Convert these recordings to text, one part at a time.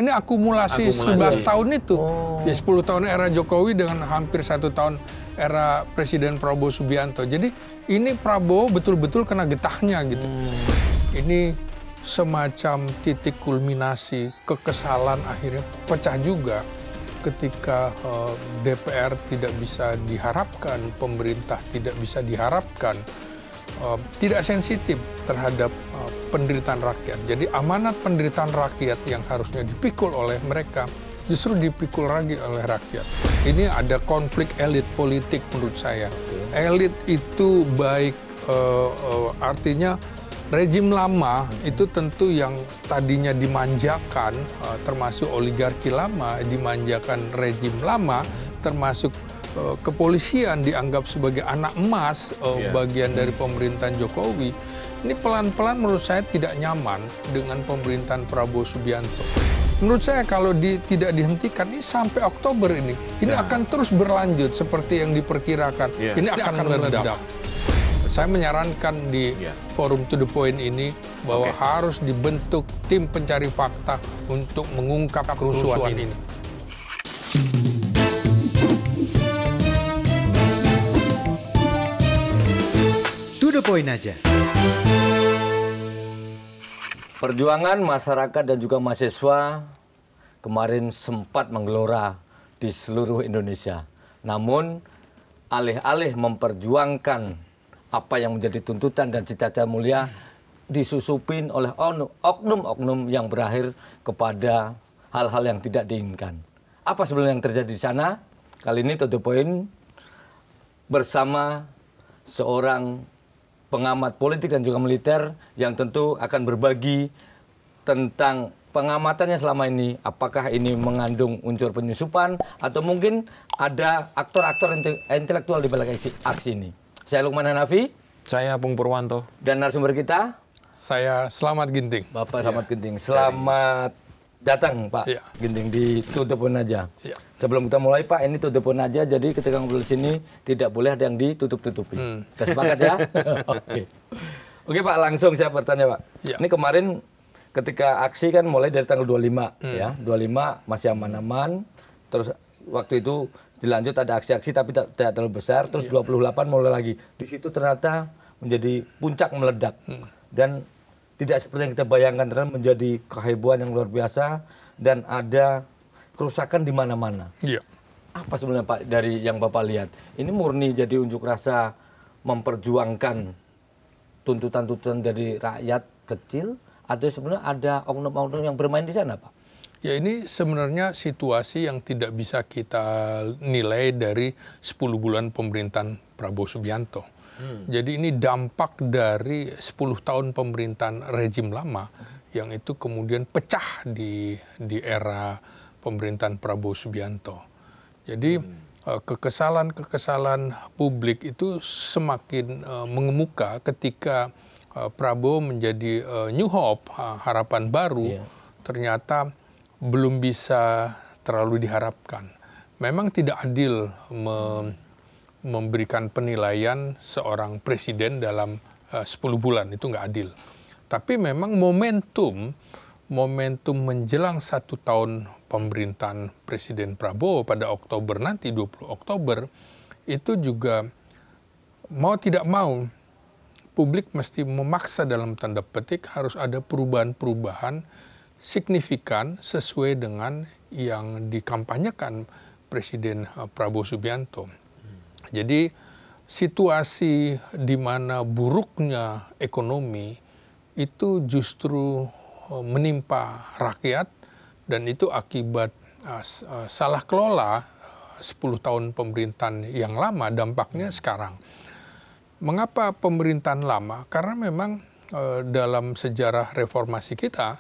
ini akumulasi 11 tahun itu. Ya 10 tahun era Jokowi dengan hampir 1 tahun era Presiden Prabowo Subianto. Jadi ini Prabowo betul-betul kena getahnya gitu. Ini semacam titik kulminasi kekesalan akhirnya pecah juga ketika DPR tidak bisa diharapkan, pemerintah tidak bisa diharapkan, tidak sensitif terhadap penderitaan rakyat. Jadi amanat penderitaan rakyat yang harusnya dipikul oleh mereka justru dipikul lagi oleh rakyat. Ini ada konflik elit politik menurut saya. Elit itu baik artinya rejim lama itu tentu yang tadinya dimanjakan, termasuk oligarki lama, dimanjakan rejim lama, termasuk kepolisian dianggap sebagai anak emas, bagian dari pemerintahan Jokowi. Ini pelan-pelan menurut saya tidak nyaman dengan pemerintahan Prabowo Subianto. Menurut saya kalau tidak dihentikan ini sampai Oktober ini akan terus berlanjut seperti yang diperkirakan. Ini akan meledak. Saya menyarankan di forum To The Point ini bahwa harus dibentuk tim pencari fakta untuk mengungkap kerusuhan ini. To The Point aja. Perjuangan masyarakat dan juga mahasiswa kemarin sempat menggelora di seluruh Indonesia. Namun, alih-alih memperjuangkan apa yang menjadi tuntutan dan cita-cita mulia, disusupin oleh oknum-oknum yang berakhir kepada hal-hal yang tidak diinginkan. Apa sebenarnya yang terjadi di sana? Kali ini To The Point bersama seorang pengamat politik dan juga militer yang tentu akan berbagi tentang pengamatannya selama ini. Apakah ini mengandung unsur penyusupan atau mungkin ada aktor-aktor intelektual di balik aksi ini. Saya Lukman Hanafi. Saya Pung Purwanto. Dan narasumber kita. Saya Slamet Ginting. Bapak Slamet Ginting. Selamat datang Pak Ginting di To The Point aja. Sebelum kita mulai Pak, ini To The Point aja, jadi ketika ngobrol di sini tidak boleh ada yang ditutup-tutupi. Kita sepakat ya? Oke Pak, langsung saya bertanya Pak. Ini kemarin ketika aksi kan mulai dari tanggal 25 ya. 25 masih aman-aman. Terus waktu itu dilanjut ada aksi-aksi tapi tidak terlalu besar. Terus 28 mulai lagi. Di situ ternyata menjadi puncak meledak. Dan tidak seperti yang kita bayangkan, ternyata menjadi kehebohan yang luar biasa dan ada kerusakan di mana-mana. Apa sebenarnya Pak dari yang Bapak lihat? Ini murni jadi unjuk rasa memperjuangkan tuntutan-tuntutan dari rakyat kecil atau sebenarnya ada oknum-oknum yang bermain di sana Pak? Ya ini sebenarnya situasi yang tidak bisa kita nilai dari 10 bulan pemerintahan Prabowo Subianto. Jadi ini dampak dari 10 tahun pemerintahan rejim lama yang itu kemudian pecah di era pemerintahan Prabowo Subianto. Jadi kekesalan publik itu semakin mengemuka ketika Prabowo menjadi New Hope, harapan baru, ternyata belum bisa terlalu diharapkan. Memang tidak adil memberikan penilaian seorang presiden dalam 10 bulan, itu nggak adil. Tapi memang momentum menjelang 1 tahun pemerintahan Presiden Prabowo pada Oktober nanti, 20 Oktober, itu juga mau tidak mau, publik mesti memaksa dalam tanda petik harus ada perubahan-perubahan signifikan sesuai dengan yang dikampanyekan Presiden Prabowo Subianto. Jadi situasi di mana buruknya ekonomi itu justru menimpa rakyat dan itu akibat salah kelola 10 tahun pemerintahan yang lama, dampaknya sekarang. Mengapa pemerintahan lama? Karena memang dalam sejarah reformasi kita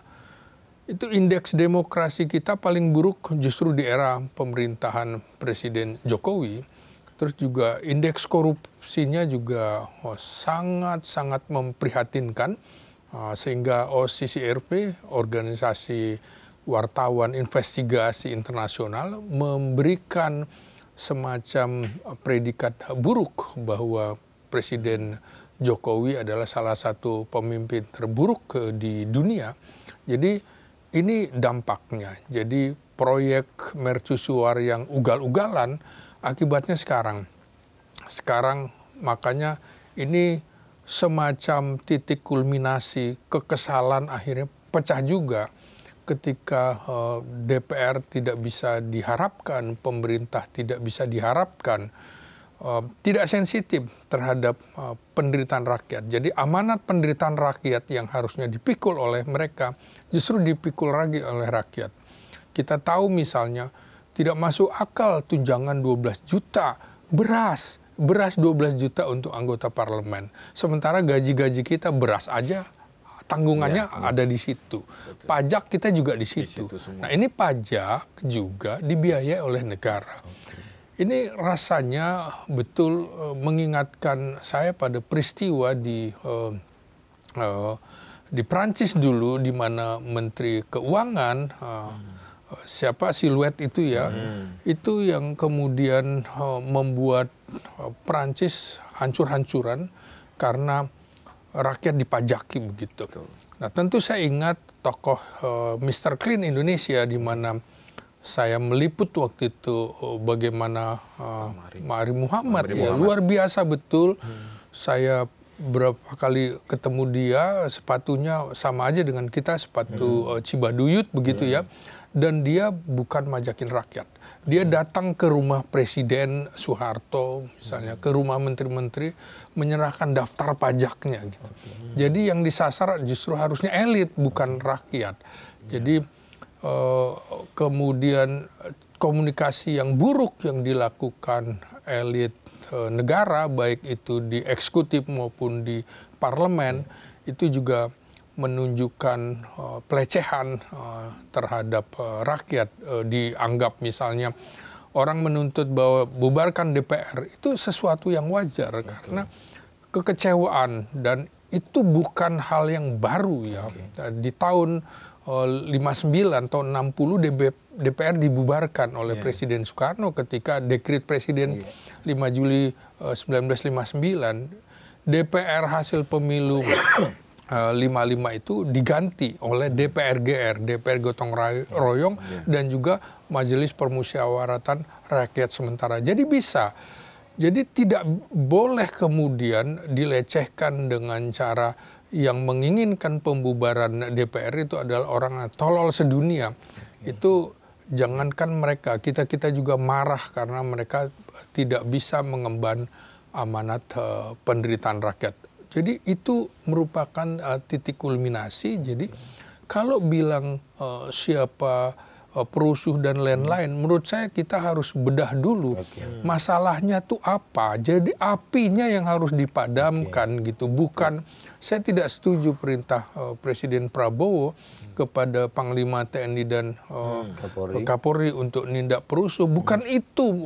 itu indeks demokrasi kita paling buruk justru di era pemerintahan Presiden Jokowi. Terus juga indeks korupsinya juga sangat-sangat memprihatinkan, sehingga OCCRP, Organisasi Wartawan Investigasi Internasional, memberikan semacam predikat buruk bahwa Presiden Jokowi adalah salah satu pemimpin terburuk di dunia. Jadi ini dampaknya. Jadi proyek mercusuar yang ugal-ugalan akibatnya sekarang. Sekarang makanya ini semacam titik kulminasi kekesalan akhirnya pecah juga ketika DPR tidak bisa diharapkan, pemerintah tidak bisa diharapkan, tidak sensitif terhadap penderitaan rakyat. Jadi amanat penderitaan rakyat yang harusnya dipikul oleh mereka justru dipikul lagi oleh rakyat. Kita tahu misalnya tidak masuk akal tunjangan 12 juta beras 12 juta untuk anggota parlemen. Sementara gaji-gaji kita beras aja tanggungannya ada di situ. Pajak kita juga di situ. Nah, ini pajak juga dibiayai oleh negara. Ini rasanya betul mengingatkan saya pada peristiwa di Prancis dulu, di mana Menteri Keuangan siapa Siluet itu ya, itu yang kemudian membuat Prancis hancur-hancuran karena rakyat dipajaki begitu. Nah, tentu saya ingat tokoh Mr. Clean Indonesia, di mana saya meliput waktu itu bagaimana Ma'ari Muhammad, ya, luar biasa betul. Saya berapa kali ketemu dia, sepatunya sama aja dengan kita, sepatu Cibaduyut begitu ya. Dan dia bukan majakin rakyat. Dia datang ke rumah Presiden Soeharto, misalnya, ke rumah menteri-menteri, menyerahkan daftar pajaknya gitu. Jadi yang disasar justru harusnya elit, bukan rakyat. Jadi kemudian komunikasi yang buruk yang dilakukan elit negara, baik itu di eksekutif maupun di parlemen, itu juga menunjukkan pelecehan terhadap rakyat. Dianggap misalnya orang menuntut bahwa bubarkan DPR itu sesuatu yang wajar karena kekecewaan, dan itu bukan hal yang baru ya. Di tahun 59, tahun 60 DPR dibubarkan oleh Presiden Soekarno ketika dekret Presiden 5 Juli 1959. DPR hasil pemilu 55 itu diganti oleh DPR-GR, DPR Gotong Royong, dan juga Majelis Permusyawaratan Rakyat Sementara. Jadi bisa. Jadi tidak boleh kemudian dilecehkan dengan cara yang menginginkan pembubaran DPR itu adalah orang tolol sedunia. Itu jangankan mereka, kita juga marah karena mereka tidak bisa mengemban amanat penderitaan rakyat. Jadi itu merupakan titik kulminasi. Jadi kalau bilang siapa perusuh dan lain-lain, menurut saya kita harus bedah dulu masalahnya tuh apa. Jadi apinya yang harus dipadamkan gitu. Bukan, saya tidak setuju perintah Presiden Prabowo kepada Panglima TNI dan Kapolri untuk nindak perusuh. Bukan itu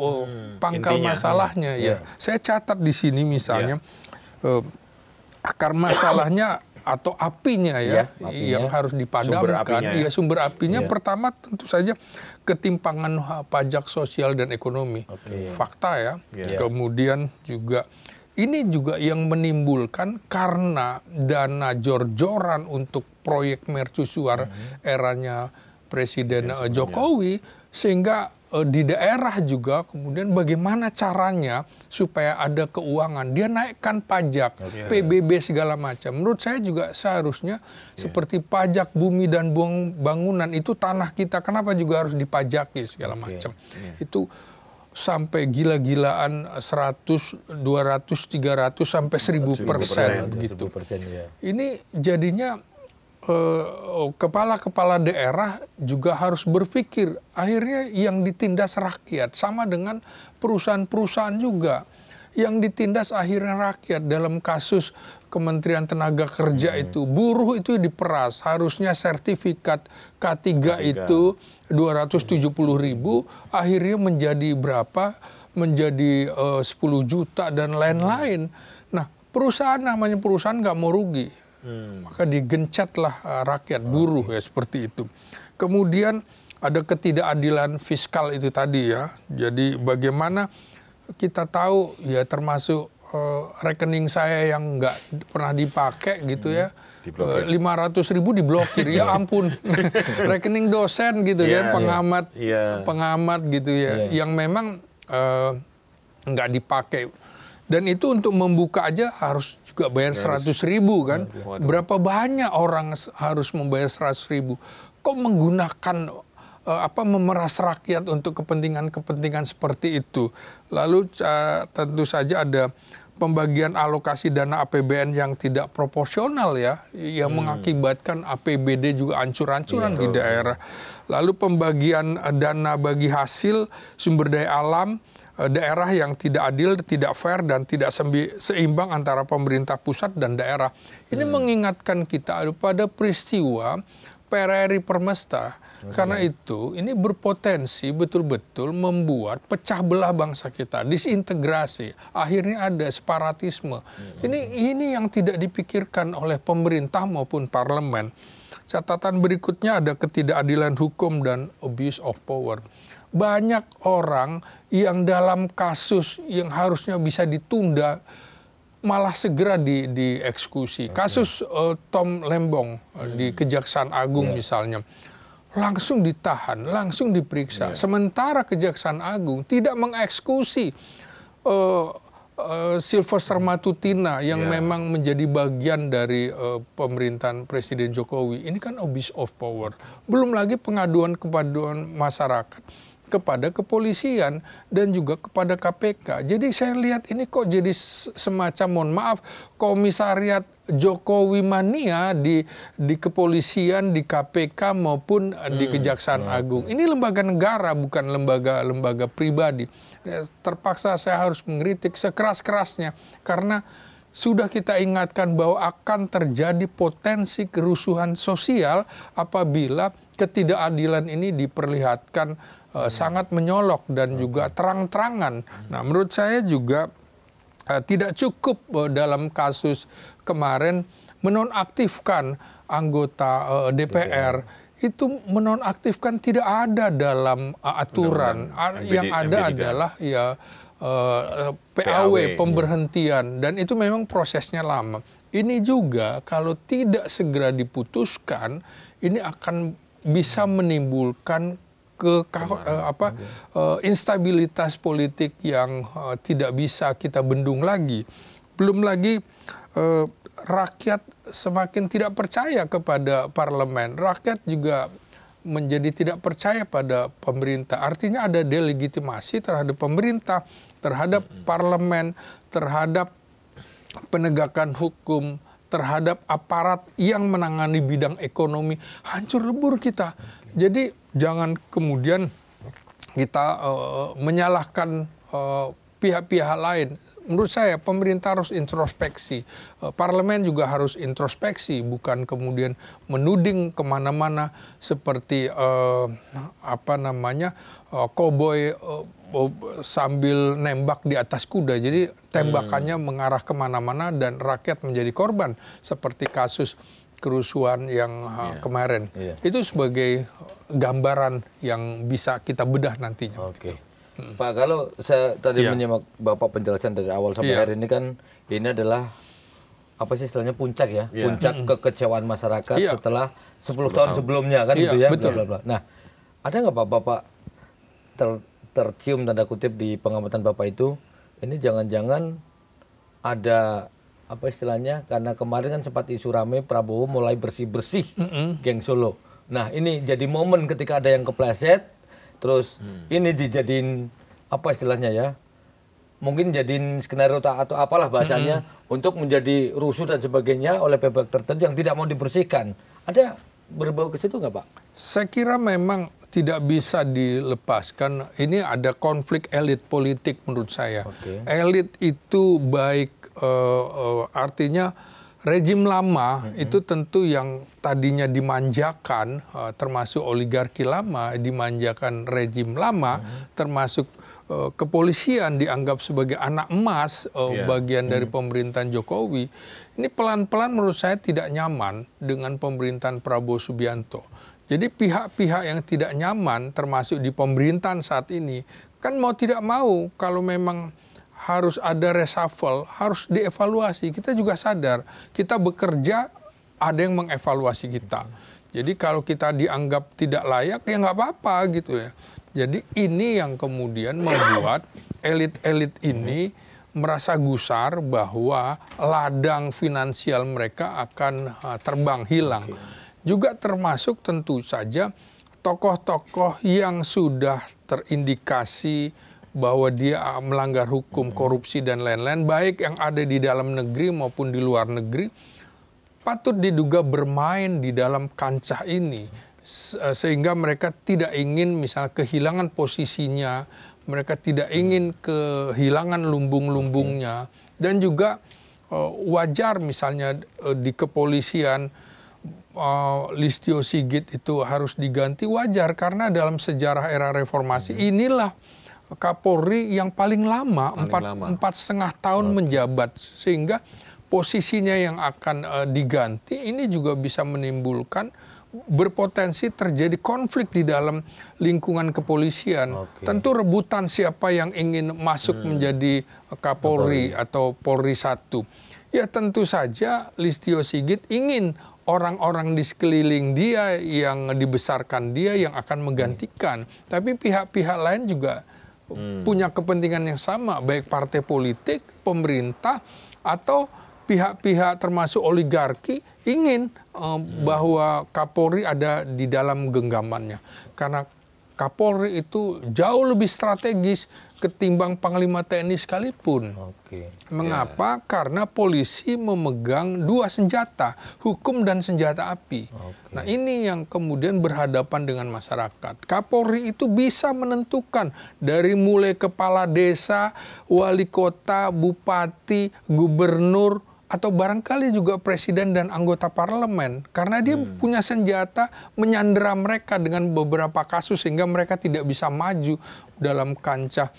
pangkal masalahnya ya. Saya catat di sini misalnya akar masalahnya atau apinya ya, yang harus dipadamkan. Sumber apinya pertama tentu saja ketimpangan pajak sosial dan ekonomi. Fakta ya. Kemudian juga ini juga yang menimbulkan karena dana jor-joran untuk proyek mercusuar eranya Presiden Jokowi, sehingga di daerah juga kemudian bagaimana caranya supaya ada keuangan. Dia naikkan pajak, PBB segala macam. Menurut saya juga seharusnya seperti pajak bumi dan bangunan, itu tanah kita, kenapa juga harus dipajaki segala macam. Itu sampai gila-gilaan 100, 200, 300 sampai 1000% begitu. Ini jadinya kepala-kepala daerah juga harus berpikir, akhirnya yang ditindas rakyat, sama dengan perusahaan-perusahaan juga yang ditindas akhirnya rakyat. Dalam kasus Kementerian Tenaga Kerja itu, buruh itu diperas, harusnya sertifikat K3 itu 270.000, akhirnya menjadi berapa? Menjadi 10 juta dan lain-lain. Nah, perusahaan, namanya perusahaan nggak mau rugi. Maka digencatlah rakyat, buruh ya, seperti itu. Kemudian ada ketidakadilan fiskal itu tadi ya. Jadi bagaimana kita tahu ya, termasuk rekening saya yang nggak pernah dipakai gitu ya. 500.000 diblokir, ya ampun. Rekening dosen gitu kan, pengamat gitu ya, yang memang nggak dipakai. Dan itu untuk membuka aja harus juga bayar 100.000 kan. Berapa banyak orang harus membayar 100.000? Kok menggunakan memeras rakyat untuk kepentingan-kepentingan seperti itu? Lalu tentu saja ada pembagian alokasi dana APBN yang tidak proporsional ya, yang mengakibatkan APBD juga ancur-ancuran di daerah. Lalu pembagian dana bagi hasil sumber daya alam daerah yang tidak adil, tidak fair, dan tidak seimbang antara pemerintah pusat dan daerah. Ini mengingatkan kita pada peristiwa PRRI Permesta. Karena itu, ini berpotensi betul-betul membuat pecah belah bangsa kita, disintegrasi. Akhirnya ada separatisme. Ini yang tidak dipikirkan oleh pemerintah maupun parlemen. Catatan berikutnya ada ketidakadilan hukum dan abuse of power. Banyak orang yang dalam kasus yang harusnya bisa ditunda malah segera dieksekusi. Kasus Tom Lembong di Kejaksaan Agung misalnya, langsung ditahan, langsung diperiksa. Sementara Kejaksaan Agung tidak mengeksekusi Sylvester Matutina yang memang menjadi bagian dari pemerintahan Presiden Jokowi. Ini kan abuse of power. Belum lagi pengaduan masyarakat kepada kepolisian dan juga kepada KPK. Jadi saya lihat ini kok jadi semacam, mohon maaf, komisariat Jokowi mania di kepolisian, di KPK maupun di Kejaksaan Agung. Ini lembaga negara, bukan lembaga pribadi. Terpaksa saya harus mengkritik sekeras-kerasnya karena sudah kita ingatkan bahwa akan terjadi potensi kerusuhan sosial apabila ketidakadilan ini diperlihatkan sangat menyolok dan juga terang-terangan. Nah, menurut saya juga tidak cukup dalam kasus kemarin menonaktifkan anggota DPR. Itu menonaktifkan tidak ada dalam aturan. Yang ada adalah PAW, pemberhentian, dan itu memang prosesnya lama. Ini juga kalau tidak segera diputuskan, ini akan bisa menimbulkan instabilitas politik yang tidak bisa kita bendung lagi. Belum lagi rakyat semakin tidak percaya kepada parlemen. Rakyat juga menjadi tidak percaya pada pemerintah. Artinya ada delegitimasi terhadap pemerintah, terhadap parlemen, terhadap penegakan hukum, terhadap aparat yang menangani bidang ekonomi. Hancur lebur kita. Jadi jangan kemudian kita menyalahkan pihak-pihak lain. Menurut saya pemerintah harus introspeksi, parlemen juga harus introspeksi, bukan kemudian menuding kemana-mana seperti koboi sambil nembak di atas kuda. Jadi tembakannya mengarah kemana-mana dan rakyat menjadi korban seperti kasus kerusuhan yang kemarin. Itu sebagai gambaran yang bisa kita bedah nantinya. Oke. Pak, kalau saya tadi menyimak Bapak penjelasan dari awal sampai hari ini kan ini adalah apa sih istilahnya puncak ya, puncak kekecewaan masyarakat setelah 10 tahun sebelumnya kan gitu ya. Betul. Bla, bla, bla. Nah, ada nggak Pak Bapak tercium tanda kutip di pengamatan Bapak itu, ini jangan-jangan ada apa istilahnya, karena kemarin kan sempat isu rame Prabowo mulai bersih-bersih geng Solo. Nah, ini jadi momen ketika ada yang kepleset. Terus ini dijadiin apa istilahnya ya, mungkin jadiin skenario atau apalah bahasanya untuk menjadi rusuh dan sebagainya oleh pihak tertentu yang tidak mau dibersihkan. Ada berbau ke situ nggak Pak? Saya kira memang tidak bisa dilepaskan. Ini ada konflik elit politik menurut saya. Elit itu baik artinya rejim lama itu tentu yang tadinya dimanjakan, termasuk oligarki lama, dimanjakan rejim lama, termasuk kepolisian dianggap sebagai anak emas, bagian dari pemerintahan Jokowi. Ini pelan-pelan menurut saya tidak nyaman dengan pemerintahan Prabowo Subianto. Jadi pihak-pihak yang tidak nyaman, termasuk di pemerintahan saat ini, kan mau tidak mau kalau memang harus ada reshuffle, harus dievaluasi. Kita juga sadar, kita bekerja ada yang mengevaluasi kita. Jadi kalau kita dianggap tidak layak, ya nggak apa-apa gitu ya. Jadi ini yang kemudian membuat elit-elit ini merasa gusar bahwa ladang finansial mereka akan terbang hilang. Juga termasuk tentu saja tokoh-tokoh yang sudah terindikasi bahwa dia melanggar hukum, korupsi dan lain-lain, baik yang ada di dalam negeri maupun di luar negeri, patut diduga bermain di dalam kancah ini sehingga mereka tidak ingin misalnya kehilangan posisinya, mereka tidak ingin kehilangan lumbung-lumbungnya, dan juga wajar misalnya di kepolisian Listio Sigit itu harus diganti, wajar karena dalam sejarah era reformasi inilah Kapolri yang paling lama, 4,5 tahun menjabat, sehingga posisinya yang akan diganti ini juga bisa menimbulkan berpotensi terjadi konflik di dalam lingkungan kepolisian. Tentu rebutan siapa yang ingin masuk menjadi Kapolri atau Polri 1. Ya tentu saja Listio Sigit ingin orang-orang di sekeliling dia yang dibesarkan dia yang akan menggantikan. Tapi pihak-pihak lain juga punya kepentingan yang sama, baik partai politik, pemerintah, atau pihak-pihak termasuk oligarki ingin bahwa Kapolri ada di dalam genggamannya. Karena Kapolri itu jauh lebih strategis ketimbang Panglima TNI sekalipun. Mengapa? Karena polisi memegang dua senjata, hukum dan senjata api. Nah ini yang kemudian berhadapan dengan masyarakat. Kapolri itu bisa menentukan dari mulai kepala desa, wali kota, bupati, gubernur, atau barangkali juga presiden dan anggota parlemen, karena dia punya senjata menyandera mereka dengan beberapa kasus sehingga mereka tidak bisa maju dalam kancah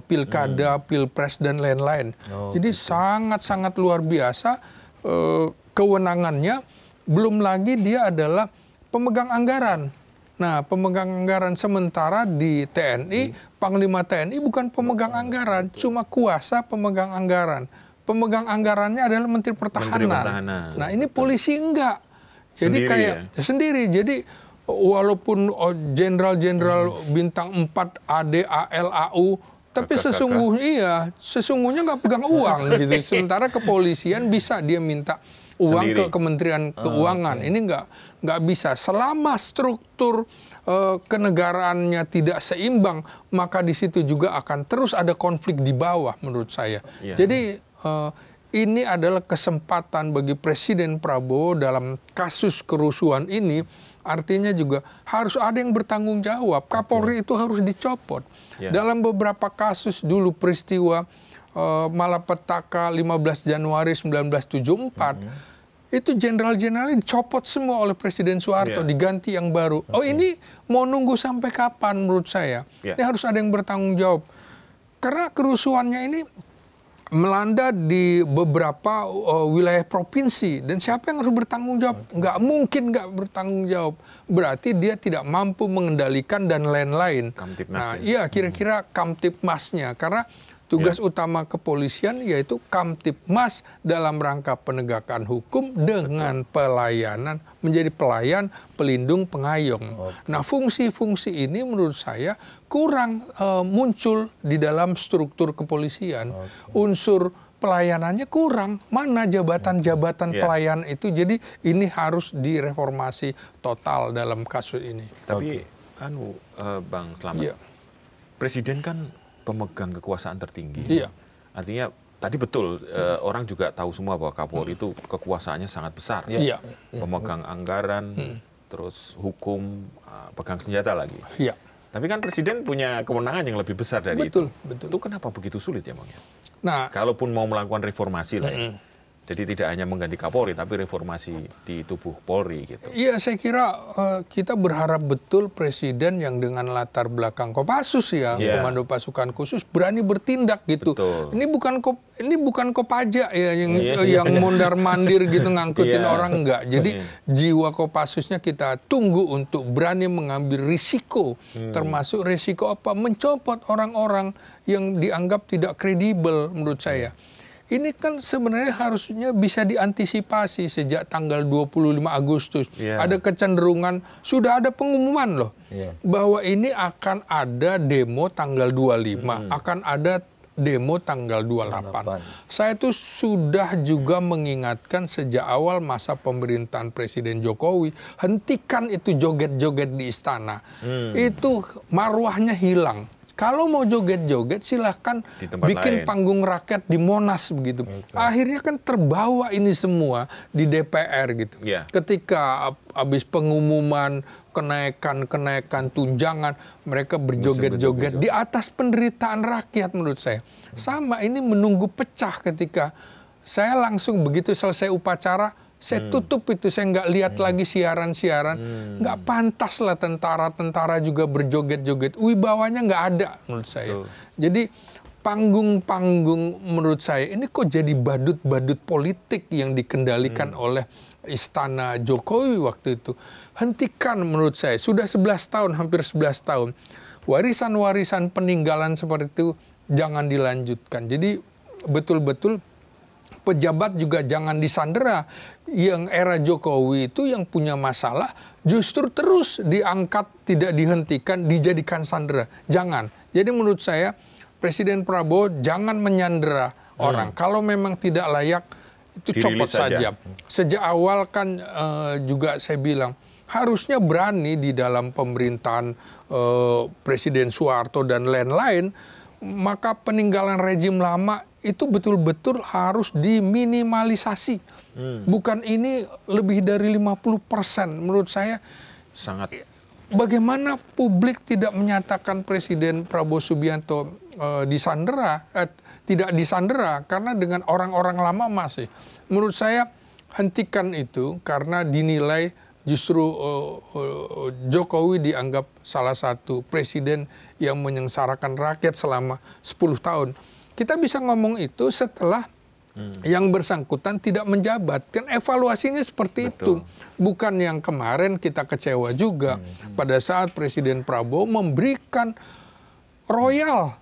pilkada, pilpres dan lain-lain. Jadi sangat-sangat luar biasa kewenangannya, belum lagi dia adalah pemegang anggaran. Nah, pemegang anggaran, sementara di TNI, Panglima TNI bukan pemegang anggaran, cuma kuasa pemegang anggaran. Pemegang anggarannya adalah Menteri Pertahanan. Nah ini polisi enggak. Jadi sendiri. Jadi walaupun jenderal-jenderal bintang 4 AD, AL, AU, tapi sesungguhnya nggak pegang uang gitu. Sementara kepolisian bisa dia minta uang ke Kementerian Keuangan. Ini nggak bisa. Selama struktur kenegaraannya tidak seimbang, maka di situ juga akan terus ada konflik di bawah menurut saya. Jadi ini adalah kesempatan bagi Presiden Prabowo dalam kasus kerusuhan ini, artinya juga harus ada yang bertanggung jawab. Kapolri itu harus dicopot. Dalam beberapa kasus dulu peristiwa malapetaka 15 Januari 1974, itu jenderal-jenderal dicopot semua oleh Presiden Soeharto, diganti yang baru. Ini mau nunggu sampai kapan menurut saya? Ini harus ada yang bertanggung jawab. Karena kerusuhannya ini melanda di beberapa wilayah provinsi, dan siapa yang harus bertanggung jawab? Nggak mungkin nggak bertanggung jawab. Berarti dia tidak mampu mengendalikan dan lain-lain. Nah, iya kira-kira Kamtipmasnya, karena tugas utama kepolisian yaitu Kamtipmas dalam rangka penegakan hukum dengan pelayanan, menjadi pelayan, pelindung, pengayom. Nah, fungsi-fungsi ini menurut saya kurang muncul di dalam struktur kepolisian. Unsur pelayanannya kurang. Mana jabatan-jabatan pelayan itu? Jadi ini harus direformasi total dalam kasus ini. Tapi Bang Slamet, Presiden kan pemegang kekuasaan tertinggi. Artinya tadi betul orang juga tahu semua bahwa Kapolri itu kekuasaannya sangat besar. Pemegang anggaran, terus hukum, pegang senjata lagi. Tapi kan Presiden punya kewenangan yang lebih besar dari itu. Itu kenapa begitu sulit ya Bang? Nah, kalaupun mau melakukan reformasi lah ya. Jadi tidak hanya mengganti Kapolri, tapi reformasi di tubuh Polri gitu. Iya, saya kira kita berharap betul Presiden yang dengan latar belakang Kopassus ya, Komando Pasukan Khusus berani bertindak gitu. Betul. Ini bukan Kopaja ya yang mondar-mandir gitu ngangkutin orang, enggak. Jadi jiwa Kopassusnya kita tunggu untuk berani mengambil risiko, termasuk risiko apa? Mencopot orang-orang yang dianggap tidak kredibel menurut saya. Ini kan sebenarnya harusnya bisa diantisipasi sejak tanggal 25 Agustus. Ada kecenderungan, sudah ada pengumuman loh, bahwa ini akan ada demo tanggal 25, akan ada demo tanggal 28. Saya tuh sudah juga mengingatkan sejak awal masa pemerintahan Presiden Jokowi, hentikan itu joget-joget di istana. Itu marwahnya hilang. Kalau mau joget-joget silahkan bikin panggung rakyat di Monas begitu. Akhirnya kan terbawa ini semua di DPR gitu. Ketika habis pengumuman kenaikan tunjangan, mereka berjoget-joget di atas penderitaan rakyat menurut saya. Sama ini menunggu pecah ketika saya langsung begitu selesai upacara, saya tutup itu, saya nggak lihat lagi siaran-siaran. Nggak pantas lah tentara-tentara juga berjoget-joget. Wibawanya nggak ada menurut saya. Jadi panggung-panggung menurut saya ini kok jadi badut-badut politik yang dikendalikan oleh istana Jokowi waktu itu. Hentikan menurut saya. Sudah 11 tahun, hampir 11 tahun. Warisan-warisan peninggalan seperti itu jangan dilanjutkan. Jadi betul-betul pejabat juga jangan disandera. Yang era Jokowi itu yang punya masalah justru terus diangkat, tidak dihentikan, dijadikan sandera. Jangan. Jadi menurut saya Presiden Prabowo jangan menyandera orang. Kalau memang tidak layak itu copot saja. Sejak awal kan juga saya bilang harusnya berani di dalam pemerintahan Presiden Soeharto dan lain-lain, maka peninggalan rejim lama itu betul-betul harus diminimalisasi. Bukan ini lebih dari 50%. Menurut saya sangat. Bagaimana publik tidak menyatakan Presiden Prabowo Subianto disandera, tidak disandera karena dengan orang-orang lama masih. Menurut saya hentikan itu karena dinilai justru Jokowi dianggap salah satu presiden yang menyengsarakan rakyat selama 10 tahun. Kita bisa ngomong itu setelah yang bersangkutan tidak menjabat. Kan evaluasinya seperti itu. Bukan yang kemarin kita kecewa juga pada saat Presiden Prabowo memberikan royal,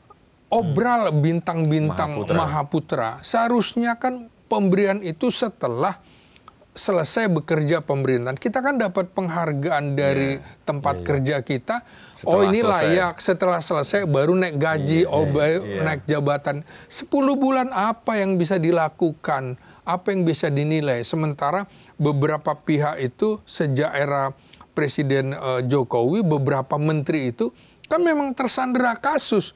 obral bintang-bintang Mahaputra. Seharusnya kan pemberian itu setelah selesai bekerja pemerintahan. Kita kan dapat penghargaan dari tempat kerja kita. Setelah ini selesai. Layak, setelah selesai baru naik gaji, naik jabatan. 10 bulan apa yang bisa dilakukan? Apa yang bisa dinilai? Sementara beberapa pihak itu sejak era Presiden Jokowi, beberapa menteri itu kan memang tersandera kasus.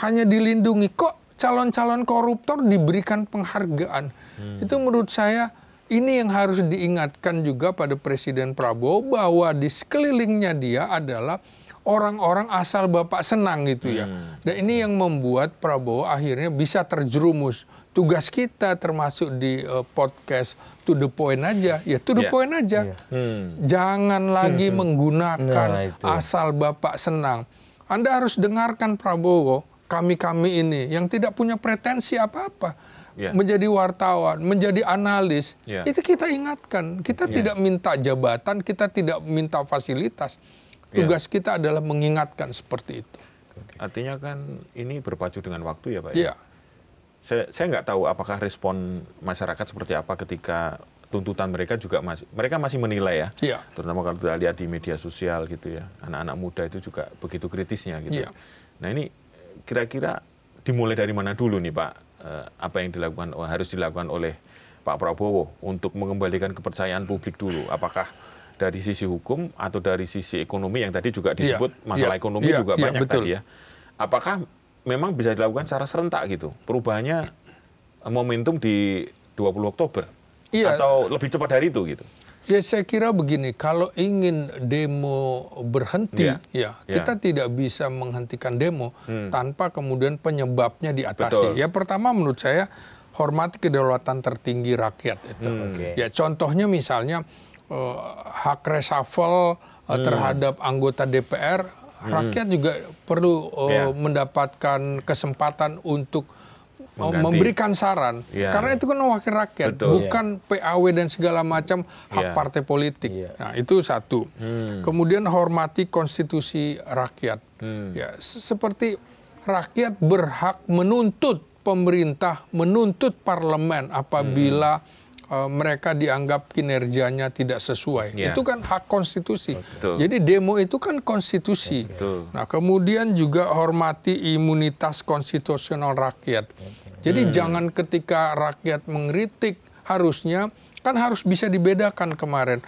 Hanya dilindungi. Kok calon-calon koruptor diberikan penghargaan? Itu menurut saya ini yang harus diingatkan juga pada Presiden Prabowo bahwa di sekelilingnya dia adalah orang-orang asal Bapak senang gitu ya. Dan ini yang membuat Prabowo akhirnya bisa terjerumus. Tugas kita termasuk di podcast To The Point aja, ya to the point aja. Jangan lagi menggunakan asal Bapak senang. Anda harus dengarkan Prabowo, kami-kami ini yang tidak punya pretensi apa-apa. Menjadi wartawan, menjadi analis, itu kita ingatkan. Kita tidak minta jabatan, kita tidak minta fasilitas. Tugas kita adalah mengingatkan seperti itu. Artinya kan ini berpacu dengan waktu ya Pak ya? Saya nggak tahu apakah respon masyarakat seperti apa ketika tuntutan mereka juga mereka masih menilai ya. Terutama kalau kita lihat di media sosial gitu ya. Anak-anak muda itu juga begitu kritisnya gitu. Nah ini kira-kira dimulai dari mana dulu nih Pak? Apa yang harus dilakukan oleh Pak Prabowo untuk mengembalikan kepercayaan publik dulu? Apakah dari sisi hukum atau dari sisi ekonomi yang tadi juga disebut masalah ekonomi juga banyak tadi ya? Apakah memang bisa dilakukan secara serentak gitu? Perubahannya momentum di 20 Oktober atau lebih cepat dari itu gitu? Ya saya kira begini, kalau ingin demo berhenti, kita tidak bisa menghentikan demo tanpa kemudian penyebabnya diatasi. Ya pertama menurut saya hormati kedaulatan tertinggi rakyat itu. Ya contohnya misalnya hak reshuffle terhadap anggota DPR, rakyat juga perlu mendapatkan kesempatan untuk memberikan saran. Karena itu kan wakil rakyat, bukan PAW dan segala macam hak partai politik. Nah, itu satu. Kemudian hormati konstitusi rakyat. Ya, seperti rakyat berhak menuntut pemerintah, menuntut parlemen apabila mereka dianggap kinerjanya tidak sesuai. Itu kan hak konstitusi. Jadi demo itu kan konstitusi. Nah, kemudian juga hormati imunitas konstitusional rakyat. Jadi jangan ketika rakyat mengkritik, harusnya kan harus bisa dibedakan kemarin.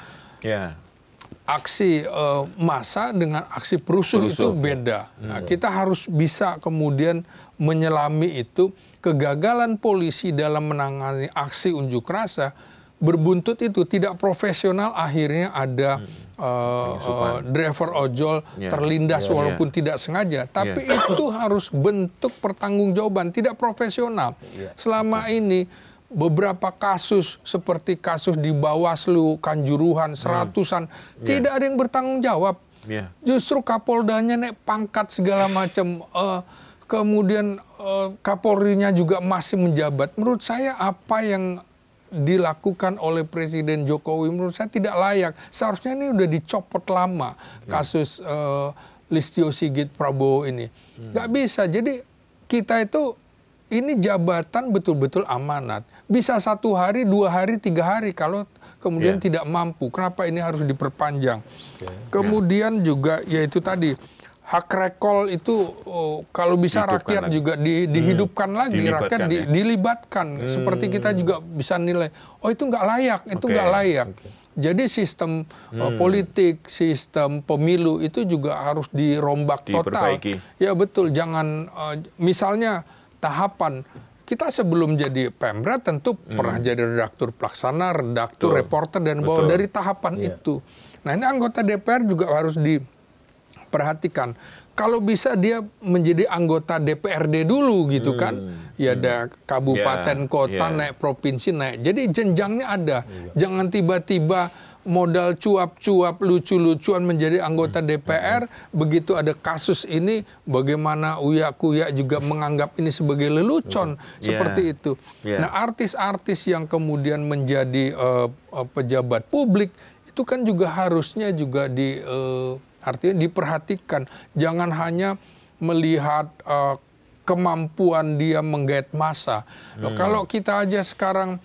Aksi massa dengan aksi perusuh itu beda. Nah, kita harus bisa kemudian menyelami itu. Kegagalan polisi dalam menangani aksi unjuk rasa berbuntut itu tidak profesional, akhirnya ada driver ojol terlindas walaupun tidak sengaja. Tapi itu harus bentuk pertanggungjawaban, tidak profesional. Selama ini beberapa kasus seperti kasus di Bawaslu, Kanjuruhan, seratusan, tidak ada yang bertanggung jawab. Justru Kapoldanya naik pangkat segala macam. Kemudian Kapolrinya juga masih menjabat. Menurut saya apa yang dilakukan oleh Presiden Jokowi menurut saya tidak layak. Seharusnya ini udah dicopot lama kasus Listio Sigit Prabowo ini. Nggak bisa. Jadi kita itu ini jabatan betul-betul amanat. Bisa 1 hari, 2 hari, 3 hari kalau kemudian tidak mampu. Kenapa ini harus diperpanjang? Kemudian juga yaitu tadi hak recall itu kalau bisa rakyat juga dihidupkan lagi, rakyat dilibatkan. Seperti kita juga bisa nilai, oh itu nggak layak, itu nggak layak. Jadi sistem politik, sistem pemilu itu juga harus dirombak total. Ya betul, jangan misalnya tahapan. Kita sebelum jadi Pemda tentu pernah jadi redaktur pelaksana, redaktur, reporter, dan bawa dari tahapan itu. Nah ini anggota DPR juga harus perhatikan, kalau bisa dia menjadi anggota DPRD dulu gitu kan, ya ada kabupaten, kota, naik provinsi, naik. Jadi jenjangnya ada, jangan tiba-tiba modal cuap-cuap, lucu-lucuan menjadi anggota DPR, begitu ada kasus ini, bagaimana uya-kuya juga menganggap ini sebagai lelucon, seperti itu. Nah artis-artis yang kemudian menjadi pejabat publik, itu kan juga harusnya juga artinya diperhatikan, jangan hanya melihat kemampuan dia menggait massa. Kalau kita aja sekarang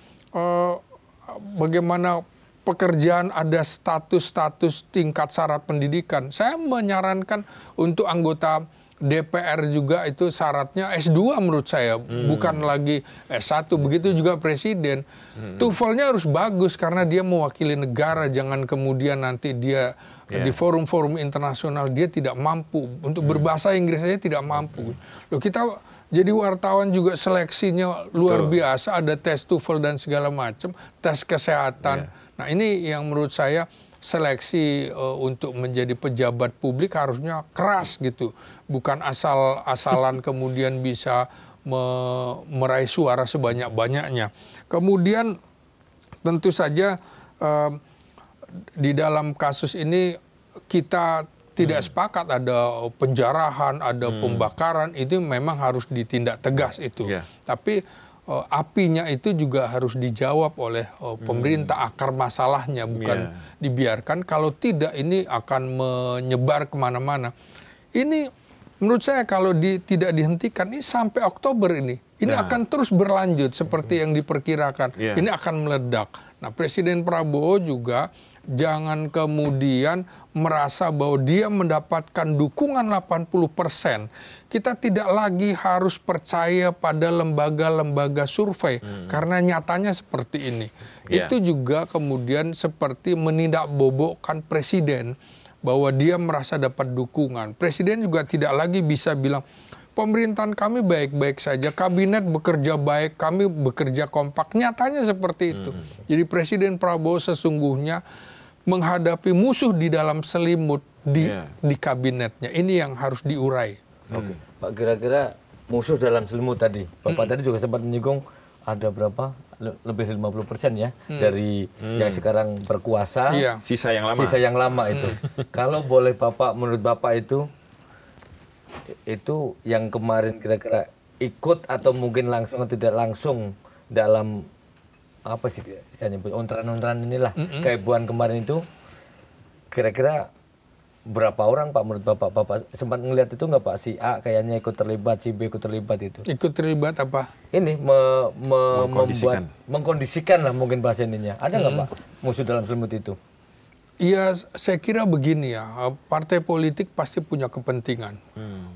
bagaimana pekerjaan ada status-status tingkat syarat pendidikan, saya menyarankan untuk anggota DPR juga itu syaratnya S2 menurut saya, bukan lagi S1. Begitu juga presiden. TOEFL-nya harus bagus karena dia mewakili negara, jangan kemudian nanti dia di forum-forum internasional dia tidak mampu. Untuk berbahasa Inggris saja tidak mampu. Loh, kita jadi wartawan juga seleksinya luar biasa, ada tes TOEFL dan segala macam, tes kesehatan. Nah ini yang menurut saya seleksi untuk menjadi pejabat publik harusnya keras gitu, bukan asal-asalan kemudian bisa meraih suara sebanyak-banyaknya. Kemudian tentu saja di dalam kasus ini kita tidak sepakat ada penjarahan, ada pembakaran, itu memang harus ditindak tegas itu. Tapi apinya itu juga harus dijawab oleh pemerintah, akar masalahnya, bukan dibiarkan. Kalau tidak ini akan menyebar kemana-mana. Ini menurut saya kalau tidak dihentikan ini sampai Oktober ini akan terus berlanjut seperti yang diperkirakan. Ini akan meledak. Nah Presiden Prabowo juga jangan kemudian merasa bahwa dia mendapatkan dukungan 80%. Kita tidak lagi harus percaya pada lembaga-lembaga survei karena nyatanya seperti ini. Itu juga kemudian seperti menindakbobokkan presiden bahwa dia merasa dapat dukungan. Presiden juga tidak lagi bisa bilang pemerintahan kami baik-baik saja, kabinet bekerja baik, kami bekerja kompak. Nyatanya seperti itu. Jadi Presiden Prabowo sesungguhnya menghadapi musuh di dalam selimut di kabinetnya. Ini yang harus diurai. Oke, Pak, kira-kira musuh dalam selimut tadi, Bapak tadi juga sempat menyinggung ada berapa? Lebih 50% ya dari yang sekarang berkuasa. Sisa yang lama. Sisa yang lama itu. Kalau boleh Bapak, menurut Bapak itu yang kemarin kira-kira ikut atau mungkin langsung atau tidak langsung dalam apa sih misalnya ontran-ontran inilah kehebohan kemarin itu, kira-kira berapa orang Pak menurut Bapak? Bapak sempat ngelihat itu nggak Pak, si A kayaknya ikut terlibat, si B ikut terlibat itu? Ikut terlibat apa? Ini mengkondisikan lah mungkin bahasa ininya. Ada nggak Pak musuh dalam selimut itu? Iya, saya kira begini ya, partai politik pasti punya kepentingan.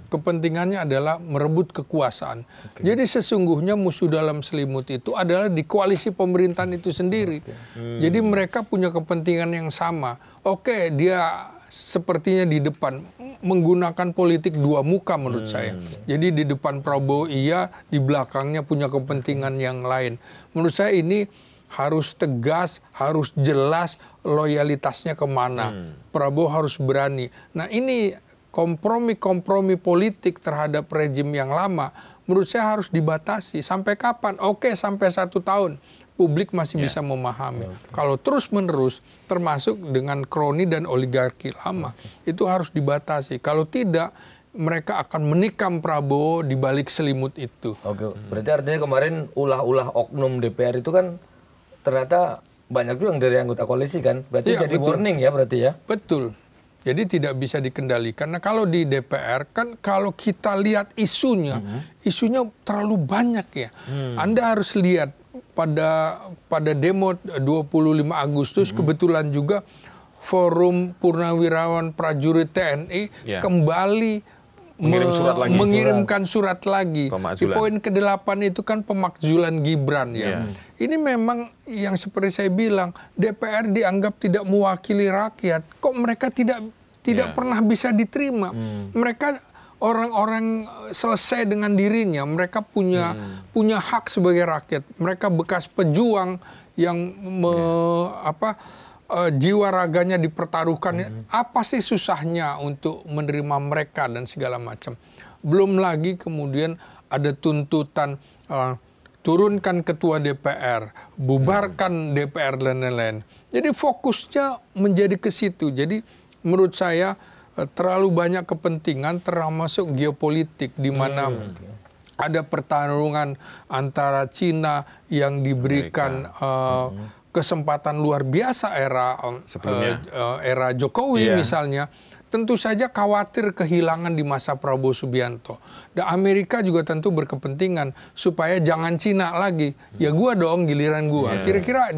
Kepentingannya adalah merebut kekuasaan. Jadi sesungguhnya musuh dalam selimut itu adalah di koalisi pemerintahan itu sendiri. Jadi mereka punya kepentingan yang sama. Oke, dia sepertinya di depan menggunakan politik dua muka menurut saya. Jadi di depan Prabowo iya, di belakangnya punya kepentingan yang lain. Menurut saya ini harus tegas, harus jelas loyalitasnya kemana. Prabowo harus berani. Nah ini kompromi-kompromi politik terhadap rejim yang lama menurut saya harus dibatasi. Sampai kapan? Oke, sampai 1 tahun. Publik masih bisa memahami. Kalau terus-menerus, termasuk dengan kroni dan oligarki lama, itu harus dibatasi. Kalau tidak, mereka akan menikam Prabowo di balik selimut itu. Oke, berarti artinya kemarin ulah-ulah oknum DPR itu kan ternyata banyak juga yang dari anggota koalisi kan? Berarti jadi warning ya berarti ya? Betul. Jadi tidak bisa dikendalikan. Nah kalau di DPR kan kalau kita lihat isunya, isunya terlalu banyak ya. Anda harus lihat pada demo 25 Agustus kebetulan juga Forum Purnawirawan Prajurit TNI kembali mengirimkan surat lagi. Di poin ke-8 itu kan pemakzulan Gibran ya. Ini memang yang seperti saya bilang, DPR dianggap tidak mewakili rakyat. Kok mereka tidak pernah bisa diterima? Mereka orang-orang selesai dengan dirinya, mereka punya hak sebagai rakyat. Mereka bekas pejuang yang jiwa raganya dipertaruhkan. Apa sih susahnya untuk menerima mereka dan segala macam. Belum lagi kemudian ada tuntutan turunkan ketua DPR, bubarkan DPR dan lain-lain. Jadi fokusnya menjadi ke situ. Jadi menurut saya terlalu banyak kepentingan termasuk geopolitik di mana ada pertarungan antara Cina yang diberikan kesempatan luar biasa era Jokowi misalnya, tentu saja khawatir kehilangan di masa Prabowo Subianto. Dan Amerika juga tentu berkepentingan supaya jangan Cina lagi. Ya gua dong, giliran gua. Kira-kira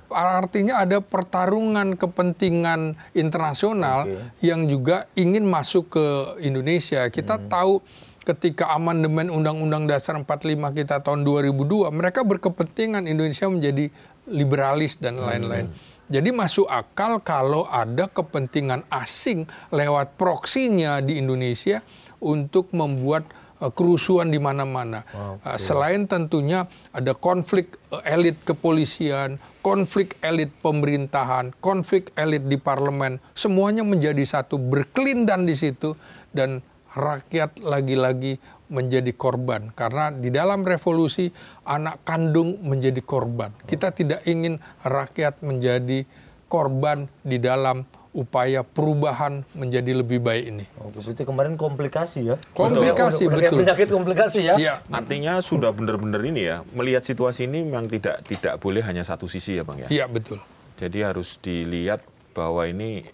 artinya ada pertarungan kepentingan internasional yang juga ingin masuk ke Indonesia. Kita tahu ketika amandemen Undang-Undang Dasar 45 kita tahun 2002, mereka berkepentingan Indonesia menjadi liberalis dan lain-lain. Jadi masuk akal kalau ada kepentingan asing lewat proksinya di Indonesia untuk membuat kerusuhan di mana-mana. Selain tentunya ada konflik elit kepolisian, konflik elit pemerintahan, konflik elit di parlemen, semuanya menjadi satu, berkelindan di situ, dan rakyat lagi-lagi menjadi korban. Karena di dalam revolusi anak kandung menjadi korban. Kita tidak ingin rakyat menjadi korban di dalam upaya perubahan menjadi lebih baik ini. Berarti kemarin komplikasi ya? Komplikasi, betul. Penyakit komplikasi ya? Artinya sudah benar-benar ini ya, melihat situasi ini memang tidak boleh hanya satu sisi ya Bang ya? Iya, betul. Jadi harus dilihat bahwa ini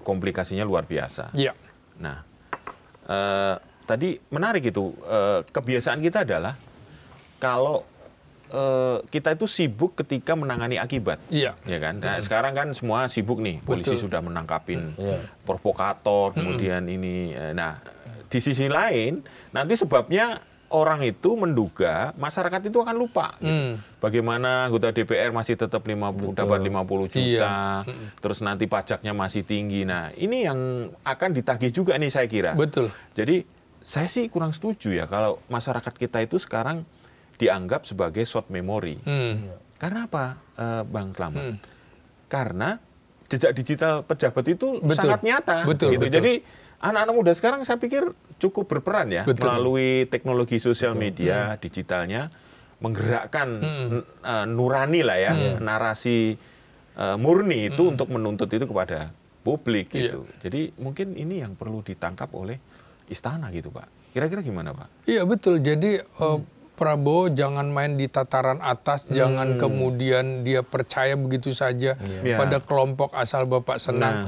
komplikasinya luar biasa. Iya. Nah, tadi menarik itu, kebiasaan kita adalah kalau kita itu sibuk ketika menangani akibat, ya kan? Nah, sekarang kan semua sibuk nih, polisi sudah menangkapin provokator, kemudian ini. Nah, di sisi lain nanti sebabnya orang itu menduga masyarakat itu akan lupa. Gitu. Bagaimana anggota DPR masih tetap dapat 50 juta, terus nanti pajaknya masih tinggi. Nah, ini yang akan ditagih juga nih saya kira. Betul. Jadi saya sih kurang setuju ya kalau masyarakat kita itu sekarang dianggap sebagai short memory. Karena apa, Bang Slamet? Karena jejak digital pejabat itu sangat nyata. Betul, gitu. betul. Jadi anak-anak muda sekarang saya pikir cukup berperan ya melalui teknologi sosial media, digitalnya, menggerakkan nurani lah ya, narasi murni itu untuk menuntut itu kepada publik gitu. Jadi mungkin ini yang perlu ditangkap oleh istana gitu Pak. Kira-kira gimana Pak? Iya betul. Jadi Prabowo jangan main di tataran atas, jangan kemudian dia percaya begitu saja pada kelompok asal Bapak senang.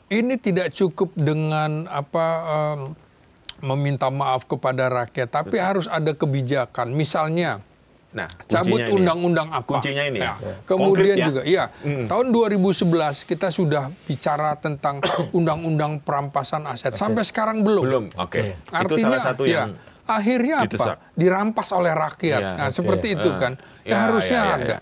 Ini tidak cukup dengan meminta maaf kepada rakyat, tapi harus ada kebijakan. Misalnya, cabut undang-undang apa? Kuncinya ini ya. Kemudian konkret, juga, tahun 2011 kita sudah bicara tentang undang-undang perampasan aset. Sampai sekarang belum. Belum. Oke. Artinya, itu salah satu yang akhirnya apa? Dirampas oleh rakyat. Seperti itu kan. Harusnya ada.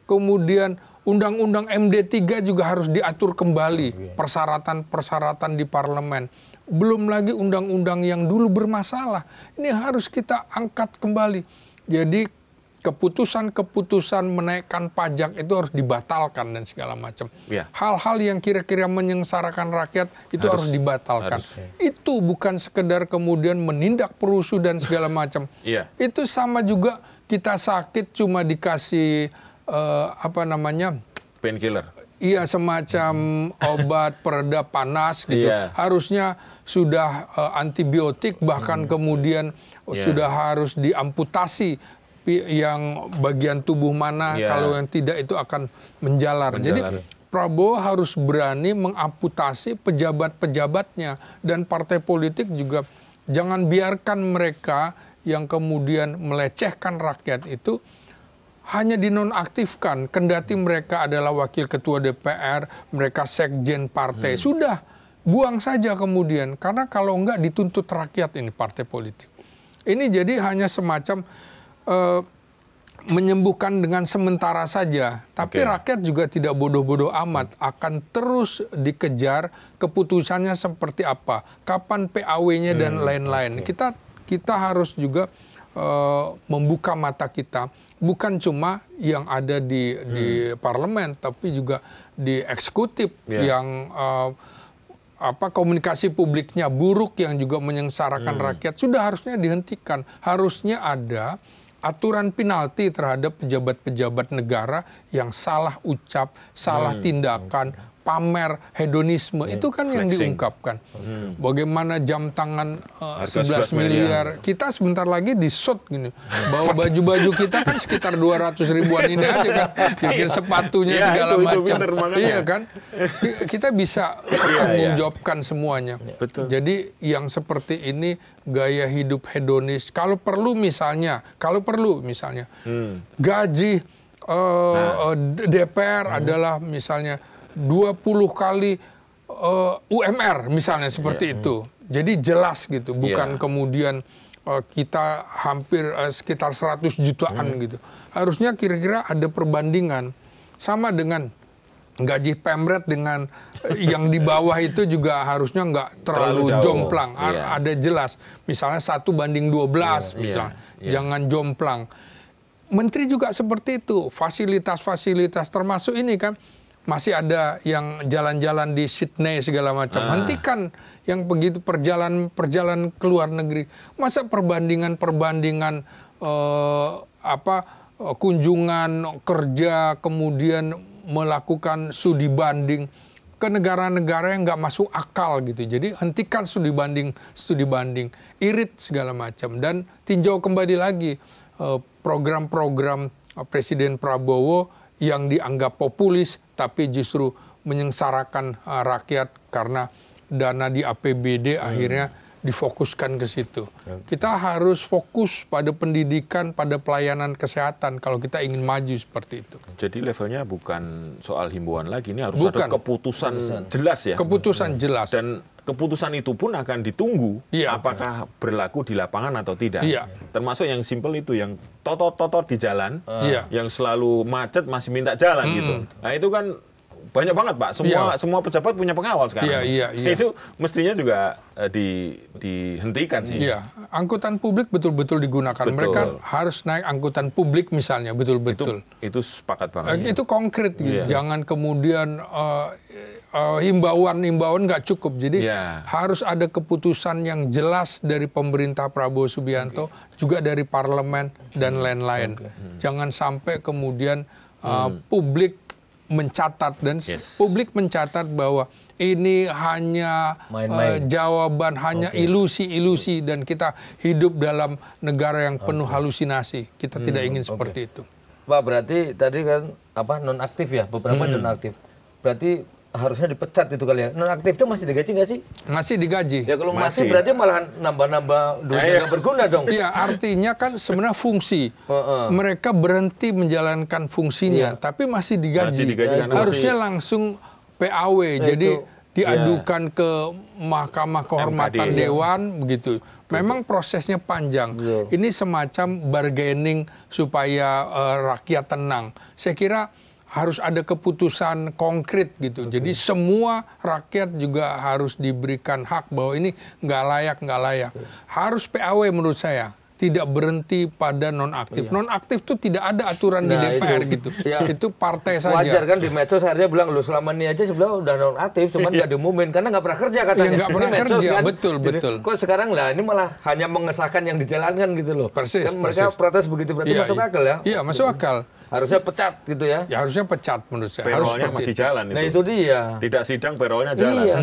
Kemudian undang-undang MD3 juga harus diatur kembali. Persyaratan-persyaratan di parlemen. Belum lagi undang-undang yang dulu bermasalah. Ini harus kita angkat kembali. Jadi keputusan-keputusan menaikkan pajak itu harus dibatalkan dan segala macam. Hal-hal yang kira-kira menyengsarakan rakyat itu harus dibatalkan. Itu bukan sekedar kemudian menindak perusuh dan segala macam. Itu sama juga kita sakit cuma dikasih painkiller. Iya, semacam obat pereda panas gitu. Harusnya sudah antibiotik, bahkan kemudian sudah harus diamputasi yang bagian tubuh mana, kalau yang tidak itu akan menjalar. Jadi Prabowo harus berani mengamputasi pejabat-pejabatnya, dan partai politik juga jangan biarkan mereka yang kemudian melecehkan rakyat itu hanya dinonaktifkan, kendati mereka adalah wakil ketua DPR, mereka sekjen partai. Sudah, buang saja kemudian, karena kalau enggak dituntut rakyat ini partai politik. Ini jadi hanya semacam menyembuhkan dengan sementara saja, tapi rakyat juga tidak bodoh-bodoh amat, akan terus dikejar keputusannya seperti apa, kapan PAW-nya dan lain-lain. Kita harus juga membuka mata kita, bukan cuma yang ada di parlemen, tapi juga di eksekutif yang komunikasi publiknya buruk, yang juga menyengsarakan rakyat. Sudah harusnya dihentikan. Harusnya ada aturan penalti terhadap pejabat-pejabat negara yang salah ucap, salah tindakan, pamer, hedonisme. Itu kan yang diungkapkan. Bagaimana jam tangan 11 miliar. Kita sebentar lagi di-shot gini. Bawa baju-baju kita kan sekitar 200 ribuan ini aja kan. Kira-kira sepatunya segala macam. Iya kan? Kita bisa menjawabkan semuanya. Jadi yang seperti ini gaya hidup hedonis. Kalau perlu misalnya gaji DPR adalah misalnya 20 kali UMR misalnya seperti itu. Jadi jelas gitu, bukan kemudian kita hampir sekitar 100 jutaan gitu. Harusnya kira-kira ada perbandingan. Sama dengan gaji Pemret dengan yang di bawah itu juga harusnya nggak terlalu jomplang. Ada jelas. Misalnya 1:12 misalnya. Jangan jomplang. Menteri juga seperti itu. Fasilitas-fasilitas termasuk ini kan. Masih ada yang jalan-jalan di Sydney segala macam. Hentikan yang begitu perjalanan ke luar negeri. Masa perbandingan kunjungan kerja, kemudian melakukan studi banding ke negara-negara yang nggak masuk akal gitu. Jadi hentikan studi banding, irit segala macam, dan tinjau kembali lagi program-program Presiden Prabowo yang dianggap populis tapi justru menyengsarakan rakyat karena dana di APBD akhirnya difokuskan ke situ. Kita harus fokus pada pendidikan, pada pelayanan kesehatan kalau kita ingin maju seperti itu. Jadi levelnya bukan soal himbauan lagi, ini harus ada keputusan jelas ya. Keputusan jelas. Dan keputusan itu pun akan ditunggu apakah berlaku di lapangan atau tidak. Termasuk yang simpel itu, yang totot di jalan, yang selalu macet masih minta jalan gitu. Nah itu kan banyak banget Pak, semua pejabat punya pengawal sekarang. Itu mestinya juga dihentikan sih. Angkutan publik betul-betul digunakan. Mereka harus naik angkutan publik misalnya, betul-betul. Itu sepakat banget. Itu konkret gitu. Jangan kemudian himbauan nggak cukup. Jadi harus ada keputusan yang jelas dari pemerintah Prabowo Subianto, juga dari parlemen dan lain-lain. Jangan sampai kemudian publik mencatat dan publik mencatat bahwa ini hanya jawaban, hanya ilusi-ilusi, dan kita hidup dalam negara yang penuh halusinasi. Kita tidak ingin seperti itu. Pak, berarti tadi kan nonaktif ya, beberapa nonaktif. Berarti harusnya dipecat itu kali ya. Nonaktif itu masih digaji nggak sih? Masih digaji. Ya kalau masih berarti malah nambah-nambah duitnya nggak berguna dong. Iya, artinya kan sebenarnya fungsi. Mereka berhenti menjalankan fungsinya, tapi masih digaji. Harusnya langsung PAW. Jadi diadukan ke Mahkamah Kehormatan Dewan begitu. Memang prosesnya panjang. Ini semacam bargaining supaya rakyat tenang. Saya kira harus ada keputusan konkret gitu. Jadi semua rakyat juga harus diberikan hak bahwa ini nggak layak. Harus PAW menurut saya. Tidak berhenti pada nonaktif. Nonaktif itu tidak ada aturan di DPR gitu. Itu partai saja. Wajar kan di medsos akhirnya bilang, lu selama ini aja sebenarnya udah nonaktif, cuman nggak diumumin karena nggak pernah kerja katanya. Nggak pernah kerja, kan? Betul. Kok sekarang lah ini malah hanya mengesahkan yang dijalankan gitu loh. Persis. Kan mereka protes begitu, berarti masuk akal ya? Iya, masuk akal. Harusnya pecat gitu ya? Ya harusnya pecat menurut saya. Payroll-nya masih jalan itu. Nah itu dia. Tidak sidang, payroll-nya jalan. Iya,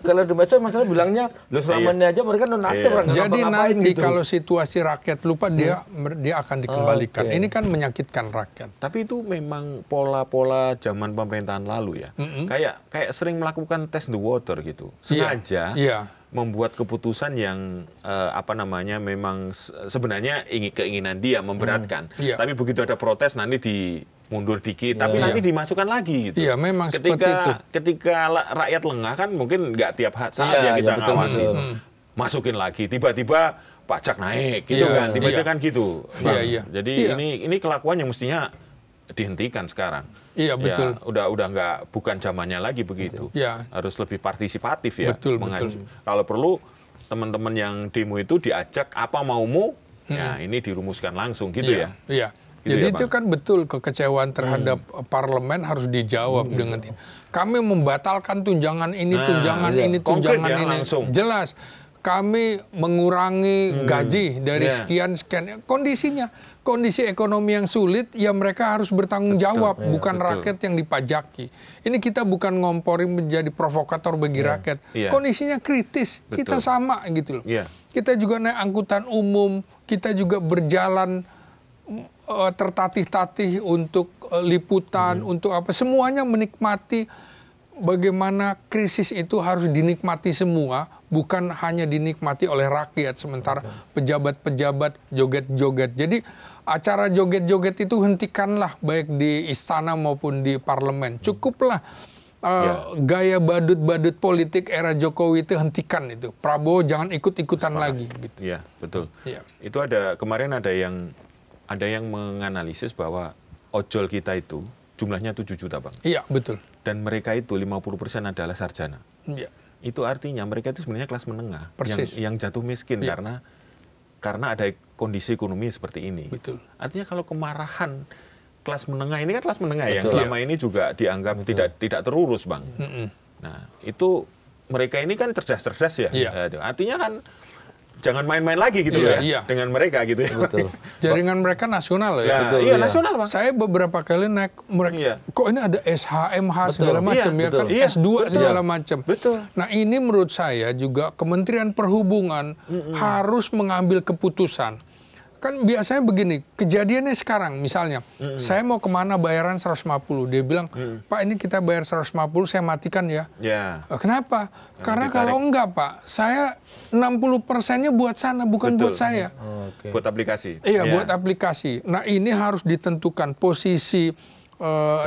kalau di medsos masalah bilangnya, lu selama ini aja mereka nonaktif. Jadi nanti gitu. Kalau situasi rakyat lupa, dia akan dikembalikan. Ini kan menyakitkan rakyat. Tapi itu memang pola-pola zaman pemerintahan lalu ya. Kayak sering melakukan test the water gitu. Sengaja membuat keputusan yang memang sebenarnya keinginan dia memberatkan. Tapi begitu ada protes nanti mundur dikit, tapi nanti dimasukkan lagi gitu. Iya, memang seperti itu. Ketika rakyat lengah kan mungkin nggak tiap saat ya kita ngawasi. Masukin lagi, tiba-tiba pajak naik gitu kan. Tiba-tiba kan gitu. Jadi ini kelakuan yang mestinya dihentikan sekarang. Iya, betul. Ya, udah nggak, bukan zamannya lagi begitu. Harus lebih partisipatif ya. Betul. Kalau perlu teman-teman yang demo itu diajak apa maumu, ya ini dirumuskan langsung gitu ya. Iya. Gitu. Jadi itu kan betul, kekecewaan terhadap parlemen harus dijawab dengan kami membatalkan tunjangan ini, tunjangan ini. Langsung. Jelas. Kami mengurangi gaji dari sekian. Kondisi ekonomi yang sulit, ya mereka harus bertanggung jawab, bukan rakyat yang dipajaki. Ini kita bukan ngompori menjadi provokator bagi rakyat. Kondisinya kritis, kita sama gitu loh. Kita juga naik angkutan umum, kita juga berjalan tertatih-tatih untuk liputan, untuk apa, semuanya menikmati. Bagaimana krisis itu harus dinikmati semua, bukan hanya dinikmati oleh rakyat, sementara pejabat-pejabat joget-joget. Jadi acara joget-joget itu hentikanlah, baik di istana maupun di parlemen. Cukuplah gaya badut-badut politik era Jokowi itu hentikan itu. Prabowo jangan ikut-ikutan lagi. Gitu. Iya, betul. Itu kemarin ada yang menganalisis bahwa ojol kita itu jumlahnya 7 juta, Bang. Iya, betul. Dan mereka itu 50% adalah sarjana. Itu artinya mereka itu sebenarnya kelas menengah yang jatuh miskin karena ada kondisi ekonomi seperti ini. Betul. Artinya kalau kemarahan kelas menengah, ini kan kelas menengah yang selama ini juga dianggap tidak terurus, Bang. Nah, itu mereka ini kan cerdas-cerdas ya. Artinya kan jangan main-main lagi gitu dengan mereka gitu ya. Betul. Jaringan mereka nasional ya. Nasional, Bang. Saya beberapa kali naik mereka. Kok ini ada SHMH segala macam kan S2 segala macam. Nah, ini menurut saya juga Kementerian Perhubungan harus mengambil keputusan. Kan biasanya begini, kejadiannya sekarang misalnya, saya mau kemana bayaran 150, dia bilang, Pak ini kita bayar 150, saya matikan ya. Kenapa? Karena kalau enggak Pak, saya 60%-nya buat sana, bukan buat saya. Buat aplikasi. Iya, buat aplikasi. Nah ini harus ditentukan posisi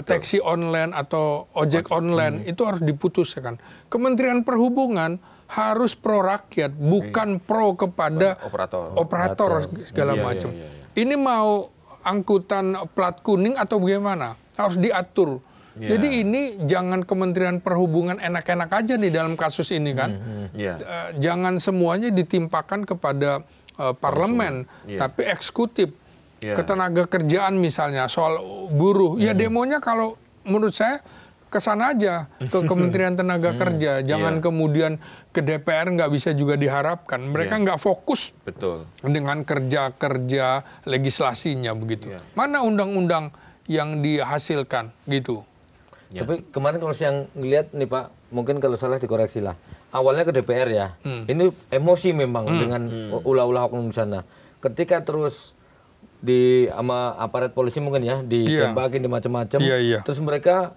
taksi online atau ojek online, itu harus diputuskan. Kementerian Perhubungan harus pro rakyat, bukan pro kepada operator segala macam. Ini mau angkutan plat kuning atau bagaimana? Harus diatur. Jadi ini jangan Kementerian Perhubungan enak-enak aja nih dalam kasus ini kan. Jangan semuanya ditimpakan kepada parlemen, tapi eksekutif. Ketenaga kerjaan misalnya, soal buruh. Ya demonya kalau menurut saya ke sana aja, ke Kementerian Tenaga Kerja. Jangan kemudian ke DPR, nggak bisa juga diharapkan. Mereka nggak fokus dengan kerja-kerja legislasinya begitu. Mana undang-undang yang dihasilkan gitu. Tapi kemarin kalau saya ngelihat nih Pak, mungkin kalau salah dikoreksi lah. Awalnya ke DPR ya. Ini emosi memang dengan ulah-ulah oknum sana. Ketika terus sama aparat polisi mungkin ya ditembakin di macam-macam, terus mereka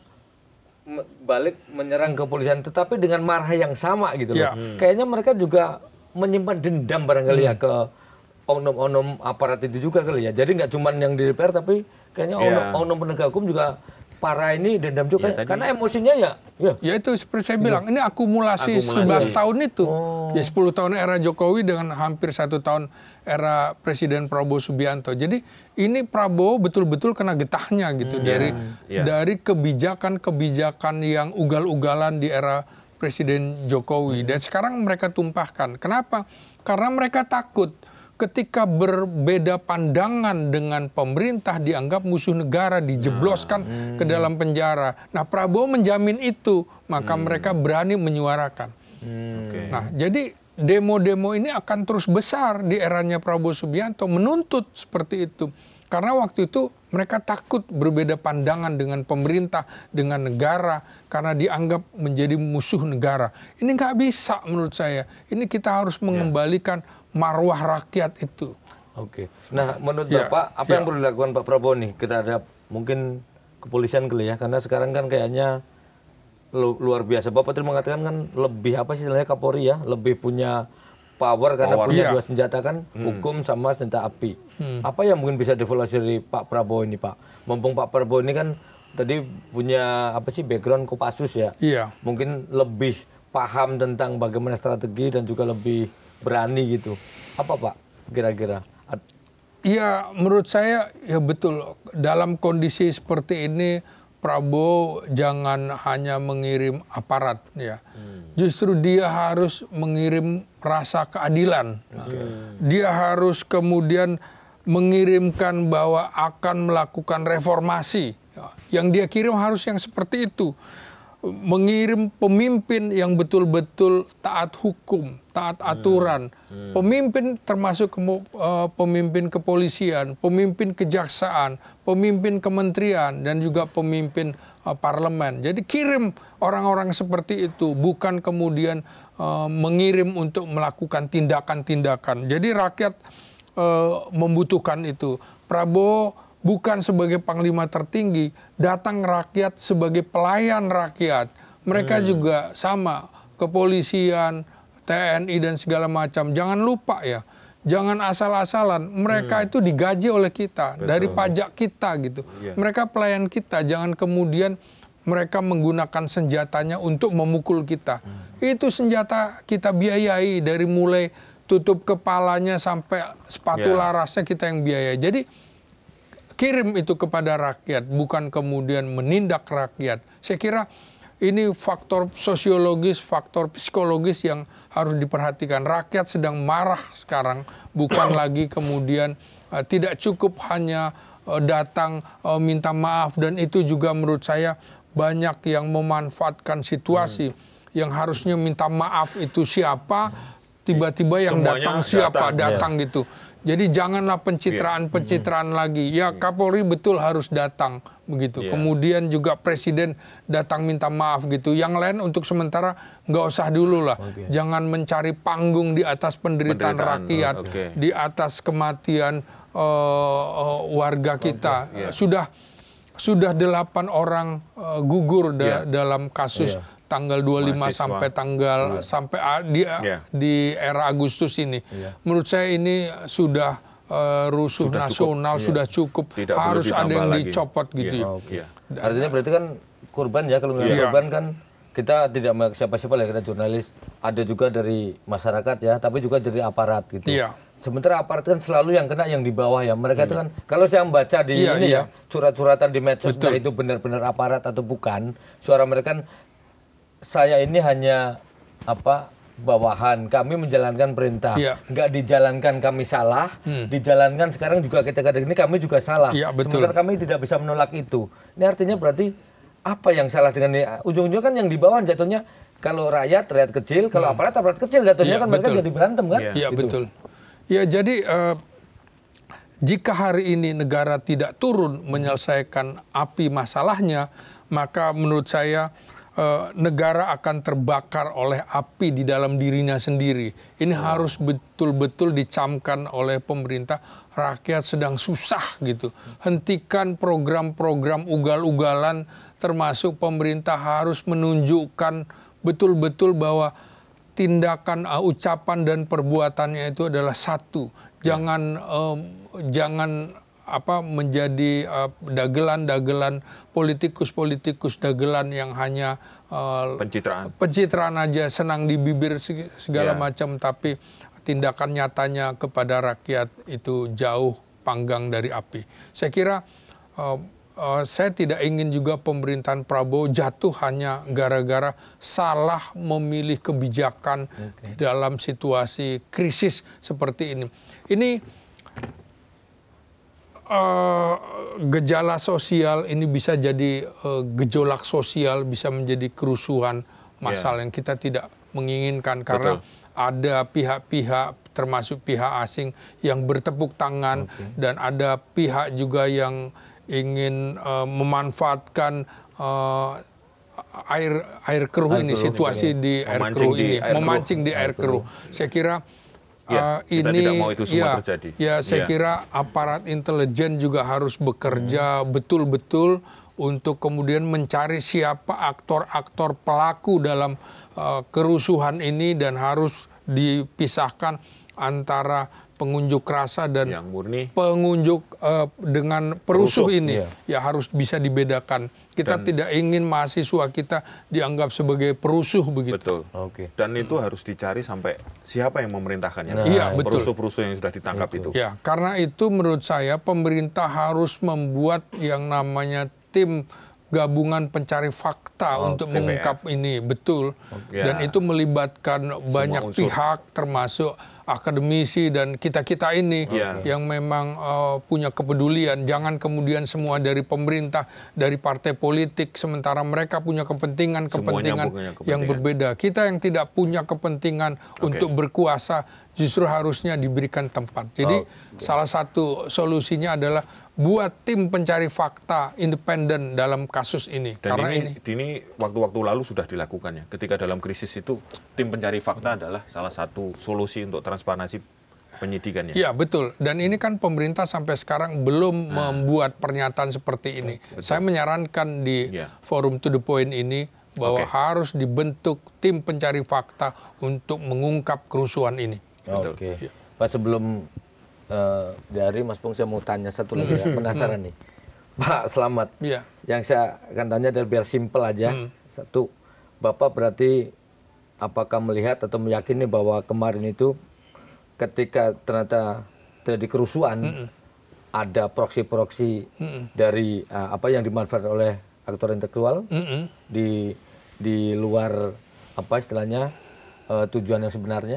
balik menyerang kepolisian, tetapi dengan marah yang sama gitu loh. Kayaknya mereka juga menyimpan dendam barangkali ya ke oknum-oknum aparat itu juga kali ya. Jadi nggak cuma yang di DPR, tapi kayaknya oknum penegak hukum juga para ini dendam juga karena emosinya ya itu seperti saya bilang, ini akumulasi 11 tahun itu. Ya 10 tahun era Jokowi dengan hampir 1 tahun era Presiden Prabowo Subianto. Jadi ini Prabowo betul-betul kena getahnya gitu dari kebijakan-kebijakan yang ugal-ugalan di era Presiden Jokowi. Dan sekarang mereka tumpahkan. Kenapa? Karena mereka takut ketika berbeda pandangan dengan pemerintah dianggap musuh negara, dijebloskan ke dalam penjara. Nah, Prabowo menjamin itu, maka mereka berani menyuarakan. Nah, jadi demo-demo ini akan terus besar di eranya Prabowo Subianto, menuntut seperti itu. Karena waktu itu mereka takut berbeda pandangan dengan pemerintah, dengan negara, karena dianggap menjadi musuh negara. Ini nggak bisa menurut saya. Ini kita harus mengembalikan marwah rakyat itu. Oke. Nah, menurut Bapak, apa yang perlu dilakukan Pak Prabowo nih terhadap mungkin kepolisian kali ya? Karena sekarang kan kayaknya luar biasa. Bapak tadi mengatakan kan lebih apa sih istilahnya Kapolri ya? Lebih punya power karena punya dua senjata kan, hukum sama senjata api. Apa yang mungkin bisa dievaluasi dari Pak Prabowo ini Pak? Mumpung Pak Prabowo ini kan tadi punya apa sih background Kopassus ya? Mungkin lebih paham tentang bagaimana strategi dan juga lebih berani gitu. Apa Pak kira-kira? Iya, menurut saya ya betul. Dalam kondisi seperti ini Prabowo jangan hanya mengirim aparat ya. Justru dia harus mengirim rasa keadilan. Dia harus kemudian mengirimkan bahwa akan melakukan reformasi. Yang dia kirim harus yang seperti itu. Mengirim pemimpin yang betul-betul taat hukum, taat aturan. Pemimpin termasuk pemimpin kepolisian, pemimpin kejaksaan, pemimpin kementerian, dan juga pemimpin parlemen. Jadi kirim orang-orang seperti itu, bukan kemudian mengirim untuk melakukan tindakan-tindakan. Jadi rakyat membutuhkan itu. Prabowo bukan sebagai panglima tertinggi, datang rakyat sebagai pelayan rakyat. Mereka juga sama, kepolisian, TNI dan segala macam. Jangan lupa ya, jangan asal-asalan. Mereka itu digaji oleh kita, dari pajak kita gitu. Mereka pelayan kita, jangan kemudian mereka menggunakan senjatanya untuk memukul kita. Itu senjata kita biayai, dari mulai tutup kepalanya sampai sepatu larasnya kita yang biayai. Jadi kirim itu kepada rakyat, bukan kemudian menindak rakyat. Saya kira ini faktor sosiologis, faktor psikologis yang harus diperhatikan. Rakyat sedang marah sekarang, bukan lagi kemudian tidak cukup hanya datang minta maaf, dan itu juga menurut saya banyak yang memanfaatkan situasi. Yang harusnya minta maaf itu siapa, tiba-tiba yang datang siapa datang gitu. Jadi janganlah pencitraan-pencitraan lagi. Ya, Kapolri betul harus datang begitu. Kemudian juga Presiden datang minta maaf gitu. Yang lain untuk sementara nggak usah dulu lah. Jangan mencari panggung di atas penderitaan rakyat, di atas kematian warga kita. Sudah 8 orang gugur dalam kasus tanggal 25 sampai tanggal di era Agustus ini. Menurut saya ini sudah rusuh nasional, sudah cukup. Harus ada yang dicopot gitu ya. Artinya berarti kan korban ya, kalau nggak korban kan kita tidak siapa-siapa lah, kita jurnalis. Ada juga dari masyarakat ya, tapi juga dari aparat gitu. Sementara aparat kan selalu yang kena yang di bawah ya. Mereka itu kan, kalau saya membaca di ini ya, surat-suratan di medsos, entah itu benar-benar aparat atau bukan, suara mereka kan, saya ini hanya bawahan, kami menjalankan perintah, nggak dijalankan kami salah, dijalankan sekarang juga kita kadang ini kami juga salah. Sementara kami tidak bisa menolak itu. Ini artinya berarti apa yang salah dengan ini? Ujung-ujungnya kan yang di bawah jatuhnya kalau rakyat kecil, kalau aparat kecil jatuhnya kan mereka jadi berantem kan? Iya, betul. Ya, jadi jika hari ini negara tidak turun menyelesaikan api masalahnya, maka menurut saya negara akan terbakar oleh api di dalam dirinya sendiri. Ini harus betul-betul dicamkan oleh pemerintah. Rakyat sedang susah gitu. Hentikan program-program ugal-ugalan, termasuk pemerintah harus menunjukkan betul-betul bahwa tindakan, ucapan dan perbuatannya itu adalah satu. Jangan menjadi dagelan-dagelan politikus dagelan yang hanya pencitraan aja, senang di bibir segala macam, tapi tindakan nyatanya kepada rakyat itu jauh panggang dari api. Saya kira saya tidak ingin juga pemerintahan Prabowo jatuh hanya gara-gara salah memilih kebijakan dalam situasi krisis seperti ini. Ini gejala sosial, ini bisa jadi gejolak sosial, bisa menjadi kerusuhan massal yang kita tidak menginginkan karena ada pihak-pihak termasuk pihak asing yang bertepuk tangan dan ada pihak juga yang ingin memanfaatkan air keruh ini, situasi di air keruh ini, memancing di air keruh. Saya kira kita tidak mau itu semua terjadi. Ya, saya kira aparat intelijen juga harus bekerja betul-betul untuk kemudian mencari siapa aktor-aktor pelaku dalam kerusuhan ini dan harus dipisahkan antara pengunjuk rasa dan yang murni pengunjuk dengan perusuh ini. Ya harus bisa dibedakan. Kita tidak ingin mahasiswa kita dianggap sebagai perusuh begitu. Betul. Dan itu harus dicari sampai siapa yang memerintahkannya. Iya, betul. Perusuh-perusuh yang sudah ditangkap itu. Ya, karena itu menurut saya pemerintah harus membuat yang namanya tim gabungan pencari fakta untuk mengungkap ini, betul. Dan itu melibatkan banyak pihak termasuk akademisi dan kita-kita ini yang memang punya kepedulian. Jangan kemudian semua dari pemerintah, dari partai politik, sementara mereka punya kepentingan yang berbeda. Kita yang tidak punya kepentingan untuk berkuasa justru harusnya diberikan tempat. Jadi salah satu solusinya adalah buat tim pencari fakta independen dalam kasus ini. Dan karena ini waktu-waktu lalu sudah dilakukan ya. Ketika dalam krisis itu tim pencari fakta adalah salah satu solusi untuk transparansi penyidikannya. Iya, betul. Dan ini kan pemerintah sampai sekarang belum membuat pernyataan seperti ini. Saya menyarankan di forum To The Point ini bahwa harus dibentuk tim pencari fakta untuk mengungkap kerusuhan ini. Pak, sebelum dari Mas Pung, saya mau tanya satu lagi ya, penasaran nih. Pak Slamet, yang saya akan tanya adalah biar simpel aja. Satu, Bapak berarti apakah melihat atau meyakini bahwa kemarin itu ketika ternyata terjadi kerusuhan, ada proksi-proksi dari apa yang dimanfaatkan oleh aktor intelektual di luar apa istilahnya tujuan yang sebenarnya?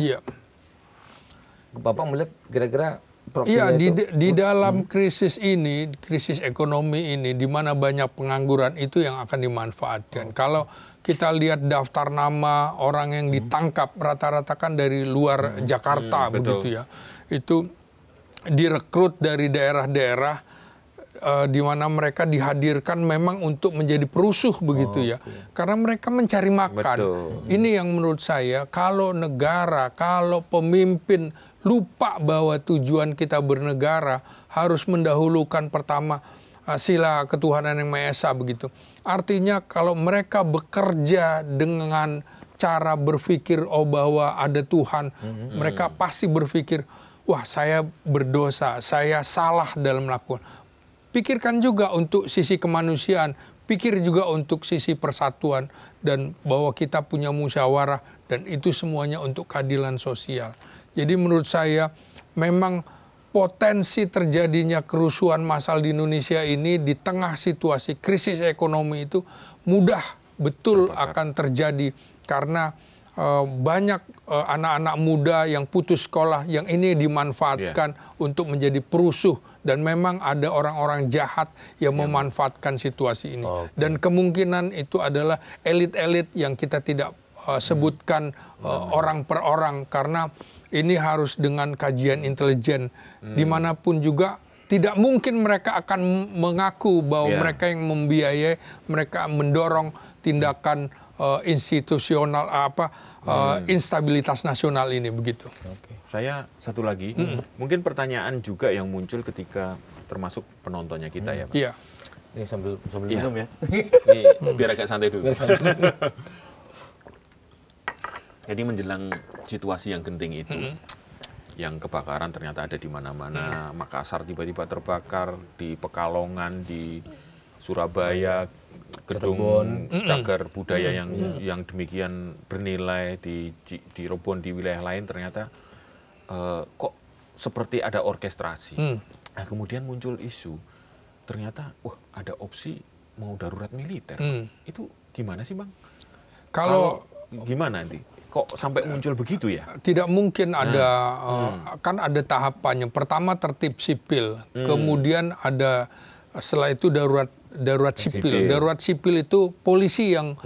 Bapak melihat kira-kira iya, di dalam krisis ini, krisis ekonomi ini, di mana banyak pengangguran, itu yang akan dimanfaatkan. Kalau kita lihat daftar nama orang yang ditangkap, rata-rata kan dari luar Jakarta, begitu ya. Itu direkrut dari daerah-daerah di mana mereka dihadirkan memang untuk menjadi perusuh, begitu ya. Karena mereka mencari makan. Ini yang menurut saya, kalau negara, kalau pemimpin lupa bahwa tujuan kita bernegara harus mendahulukan pertama sila ketuhanan yang Maha Esa, begitu. Artinya kalau mereka bekerja dengan cara berpikir bahwa ada Tuhan, mereka pasti berpikir, wah saya berdosa, saya salah dalam melakukan. Pikirkan juga untuk sisi kemanusiaan, pikir juga untuk sisi persatuan, dan bahwa kita punya musyawarah, dan itu semuanya untuk keadilan sosial. Jadi menurut saya memang potensi terjadinya kerusuhan massal di Indonesia ini di tengah situasi krisis ekonomi itu mudah betul akan terjadi karena banyak anak-anak muda yang putus sekolah yang ini dimanfaatkan untuk menjadi perusuh, dan memang ada orang-orang jahat yang memanfaatkan situasi ini. Dan kemungkinan itu adalah elit-elit yang kita tidak sebutkan orang per orang, karena ini harus dengan kajian intelijen. Dimanapun juga tidak mungkin mereka akan mengaku bahwa mereka yang membiayai, mereka mendorong tindakan institusional instabilitas nasional ini, begitu. Saya satu lagi, mungkin pertanyaan juga yang muncul ketika termasuk penontonnya kita ya, Pak. Iya. Ini sambil minum ya. Ini biar agak santai dulu. Jadi menjelang situasi yang genting itu, yang kebakaran ternyata ada di mana-mana, Makassar tiba-tiba terbakar, di Pekalongan, di Surabaya, gedung cagar budaya yang demikian bernilai di Cirebon, di wilayah lain ternyata kok seperti ada orkestrasi. Nah, kemudian muncul isu, ternyata ada opsi mau darurat militer. Itu gimana sih, Bang? Kalau gimana nanti? Kok sampai muncul begitu ya? Tidak mungkin ada, kan ada tahapannya. Pertama tertib sipil, kemudian ada setelah itu darurat sipil. Darurat sipil itu polisi yang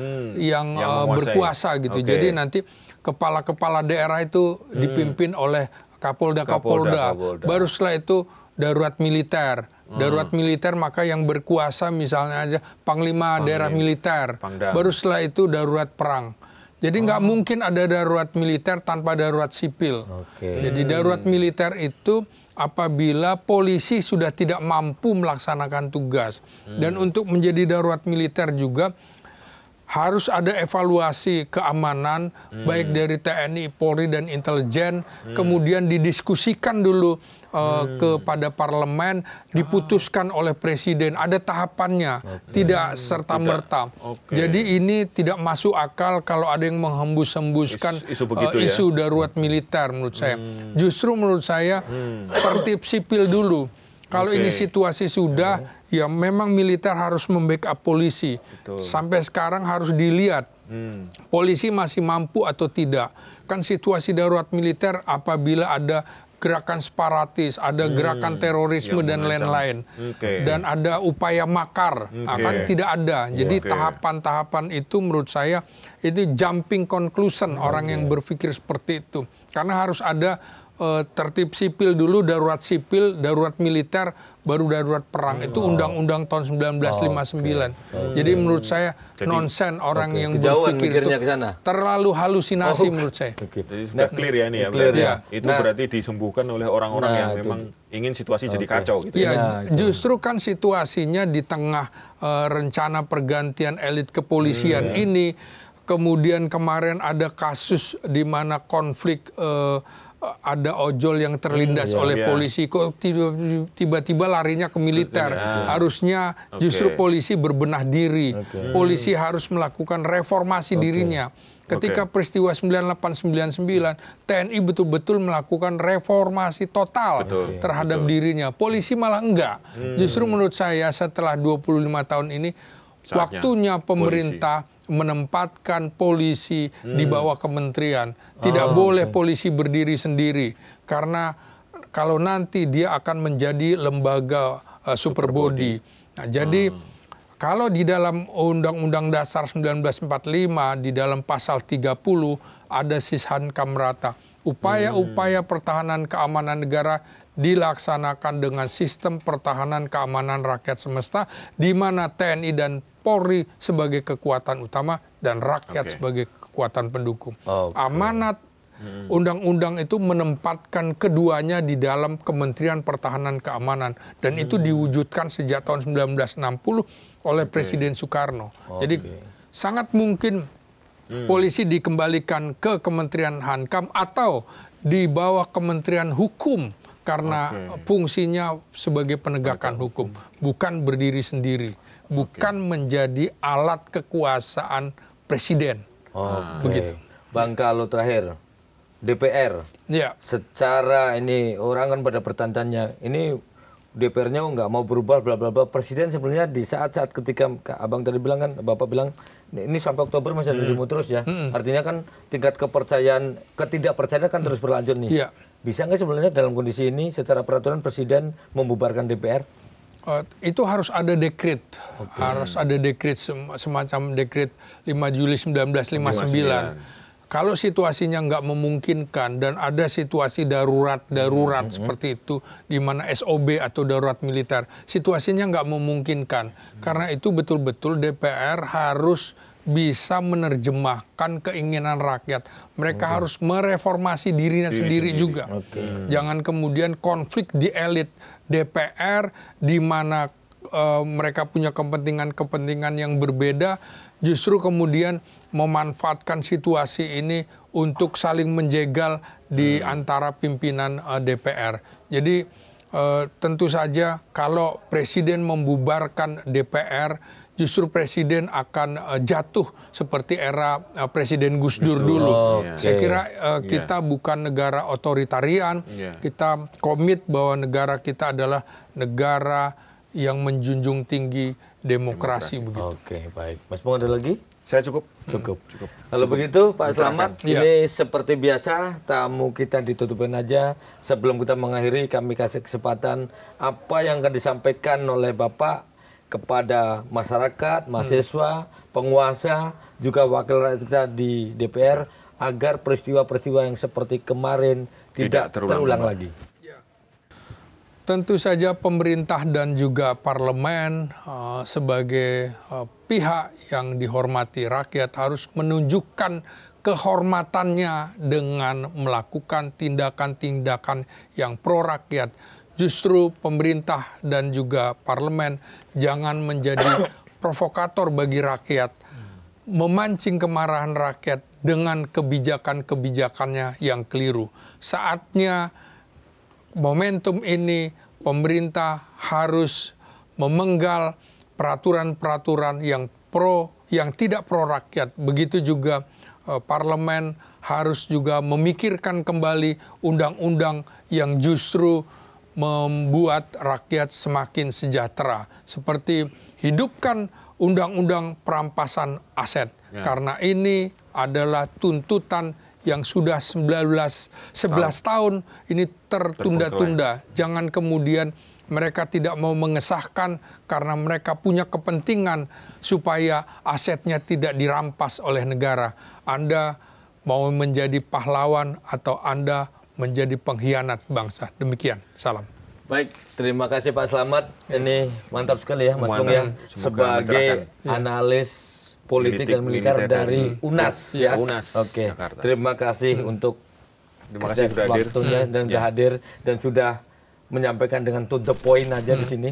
berkuasa gitu. Jadi nanti kepala-kepala daerah itu dipimpin oleh Kapolda. Baru setelah itu darurat militer. Darurat militer maka yang berkuasa misalnya aja Panglima Daerah Militer. Baru setelah itu darurat perang. Jadi nggak mungkin ada darurat militer tanpa darurat sipil. Jadi darurat militer itu apabila polisi sudah tidak mampu melaksanakan tugas. Dan untuk menjadi darurat militer juga harus ada evaluasi keamanan baik dari TNI, Polri, dan intelijen. Kemudian didiskusikan dulu kepada parlemen, diputuskan oleh presiden. Ada tahapannya, tidak serta-merta. Jadi ini tidak masuk akal kalau ada yang menghembus-hembuskan isu darurat militer menurut saya. Justru menurut saya tertib sipil dulu. Kalau ini situasi sudah, ya memang militer harus membackup polisi. Sampai sekarang harus dilihat polisi masih mampu atau tidak. Kan situasi darurat militer apabila ada gerakan separatis, ada gerakan terorisme dan lain-lain. Dan ada upaya makar, kan tidak ada. Jadi tahapan-tahapan itu menurut saya itu jumping conclusion orang yang berpikir seperti itu. Karena harus ada tertib sipil dulu, darurat sipil, darurat militer, baru darurat perang. Itu undang-undang tahun 1959. Jadi menurut saya nonsen orang yang berpikir itu terlalu halusinasi menurut saya. Jadi sudah clear ya ini ya. Itu berarti disembuhkan oleh orang-orang yang memang ingin situasi jadi kacau gitu. Ya, justru kan situasinya di tengah rencana pergantian elit kepolisian ini, kemudian kemarin ada kasus di mana konflik ada ojol yang terlindas oleh polisi, kok tiba-tiba larinya ke militer. Harusnya justru polisi berbenah diri. Polisi harus melakukan reformasi dirinya. Ketika peristiwa 98-99, TNI betul-betul melakukan reformasi total terhadap dirinya. Polisi malah enggak. Justru menurut saya setelah 25 tahun ini, waktunya pemerintah menempatkan polisi di bawah kementerian. Tidak boleh polisi berdiri sendiri. Karena kalau nanti dia akan menjadi lembaga super body. Nah, jadi kalau di dalam Undang-Undang Dasar 1945, di dalam pasal 30, ada sishan kamrata. Upaya-upaya pertahanan keamanan negara dilaksanakan dengan sistem pertahanan keamanan rakyat semesta, di mana TNI dan Polri sebagai kekuatan utama dan rakyat sebagai kekuatan pendukung. Amanat undang-undang itu menempatkan keduanya di dalam Kementerian Pertahanan Keamanan, dan itu diwujudkan sejak tahun 1960 oleh Presiden Soekarno. Jadi sangat mungkin polisi dikembalikan ke Kementerian Hankam atau di bawah Kementerian Hukum, karena fungsinya sebagai penegakan hukum, bukan berdiri sendiri, bukan menjadi alat kekuasaan presiden. Begitu. Bang, kalau terakhir DPR, secara ini orang kan pada bertanya, ini DPR-nya nggak mau berubah, bla bla bla. Presiden sebenarnya di saat-saat ketika Abang tadi bilang kan, Bapak bilang ini sampai Oktober masih ada demo terus ya. Artinya kan tingkat kepercayaan, ketidakpercayaan kan terus berlanjut nih. Iya. Bisa nggak sebenarnya dalam kondisi ini secara peraturan Presiden membubarkan DPR? Itu harus ada dekret, harus ada dekret semacam dekret 5 Juli 1959. Kalau situasinya nggak memungkinkan dan ada situasi darurat seperti itu, di mana SOB atau darurat militer, situasinya nggak memungkinkan. Karena itu betul-betul DPR harus bisa menerjemahkan keinginan rakyat. Mereka harus mereformasi dirinya sendiri juga. Jangan kemudian konflik di elit DPR, di mana mereka punya kepentingan-kepentingan yang berbeda, justru kemudian memanfaatkan situasi ini untuk saling menjegal di antara pimpinan DPR. Jadi tentu saja kalau Presiden membubarkan DPR, justru Presiden akan jatuh seperti era Presiden Gus Dur dulu. Saya kira kita bukan negara otoritarian, kita komit bahwa negara kita adalah negara yang menjunjung tinggi demokrasi. Begitu. Oke, baik. Mas Pung ada lagi? Saya cukup. Kalau begitu Pak Slamet, ini seperti biasa tamu kita ditutupin aja. Sebelum kita mengakhiri, kami kasih kesempatan apa yang akan disampaikan oleh Bapak kepada masyarakat, mahasiswa, penguasa, juga wakil rakyat kita di DPR agar peristiwa-peristiwa yang seperti kemarin tidak terulang lagi. Tentu saja pemerintah dan juga parlemen sebagai pihak yang dihormati rakyat harus menunjukkan kehormatannya dengan melakukan tindakan-tindakan yang pro rakyat. Justru pemerintah dan juga parlemen jangan menjadi provokator bagi rakyat, memancing kemarahan rakyat dengan kebijakan-kebijakannya yang keliru. Saatnya momentum ini pemerintah harus memenggal peraturan-peraturan yang tidak pro rakyat. Begitu juga parlemen harus juga memikirkan kembali undang-undang yang justru membuat rakyat semakin sejahtera. Seperti hidupkan undang-undang perampasan aset. Karena ini adalah tuntutan yang sudah 11 tahun ini tertunda-tunda. Jangan kemudian mereka tidak mau mengesahkan karena mereka punya kepentingan supaya asetnya tidak dirampas oleh negara. Anda mau menjadi pahlawan atau Anda menjadi pengkhianat bangsa. Demikian. Salam. Baik, terima kasih Pak Slamet. Ini mantap sekali ya Mas Pung ya, sebagai analis politik dan militer dari UNAS ya. UNAS, Oke. Jakarta. Terima kasih untuk waktunya dan sudah hadir dan sudah menyampaikan dengan to the point aja di sini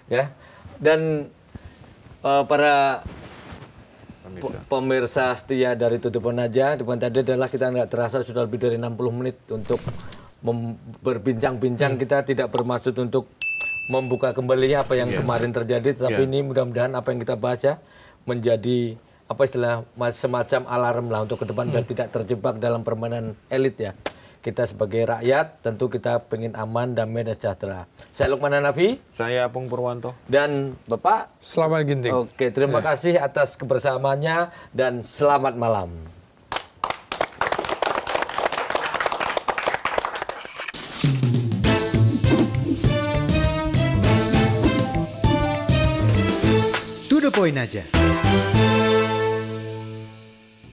ya. Dan para pemirsa setia dari Tutupan aja, depan tadi adalah kita nggak terasa sudah lebih dari 60 menit untuk berbincang-bincang. Kita tidak bermaksud untuk membuka kembali apa yang kemarin terjadi, tetapi ini mudah-mudahan apa yang kita bahas ya menjadi apa istilah semacam alarm lah untuk ke depan biar tidak terjebak dalam permainan elit ya. Kita sebagai rakyat tentu kita pengen aman, damai dan sejahtera. Saya Lukman Hanafi, saya Apung Purwanto, dan Bapak Slamet Ginting. Oke, terima kasih atas kebersamaannya dan selamat malam. To the point aja.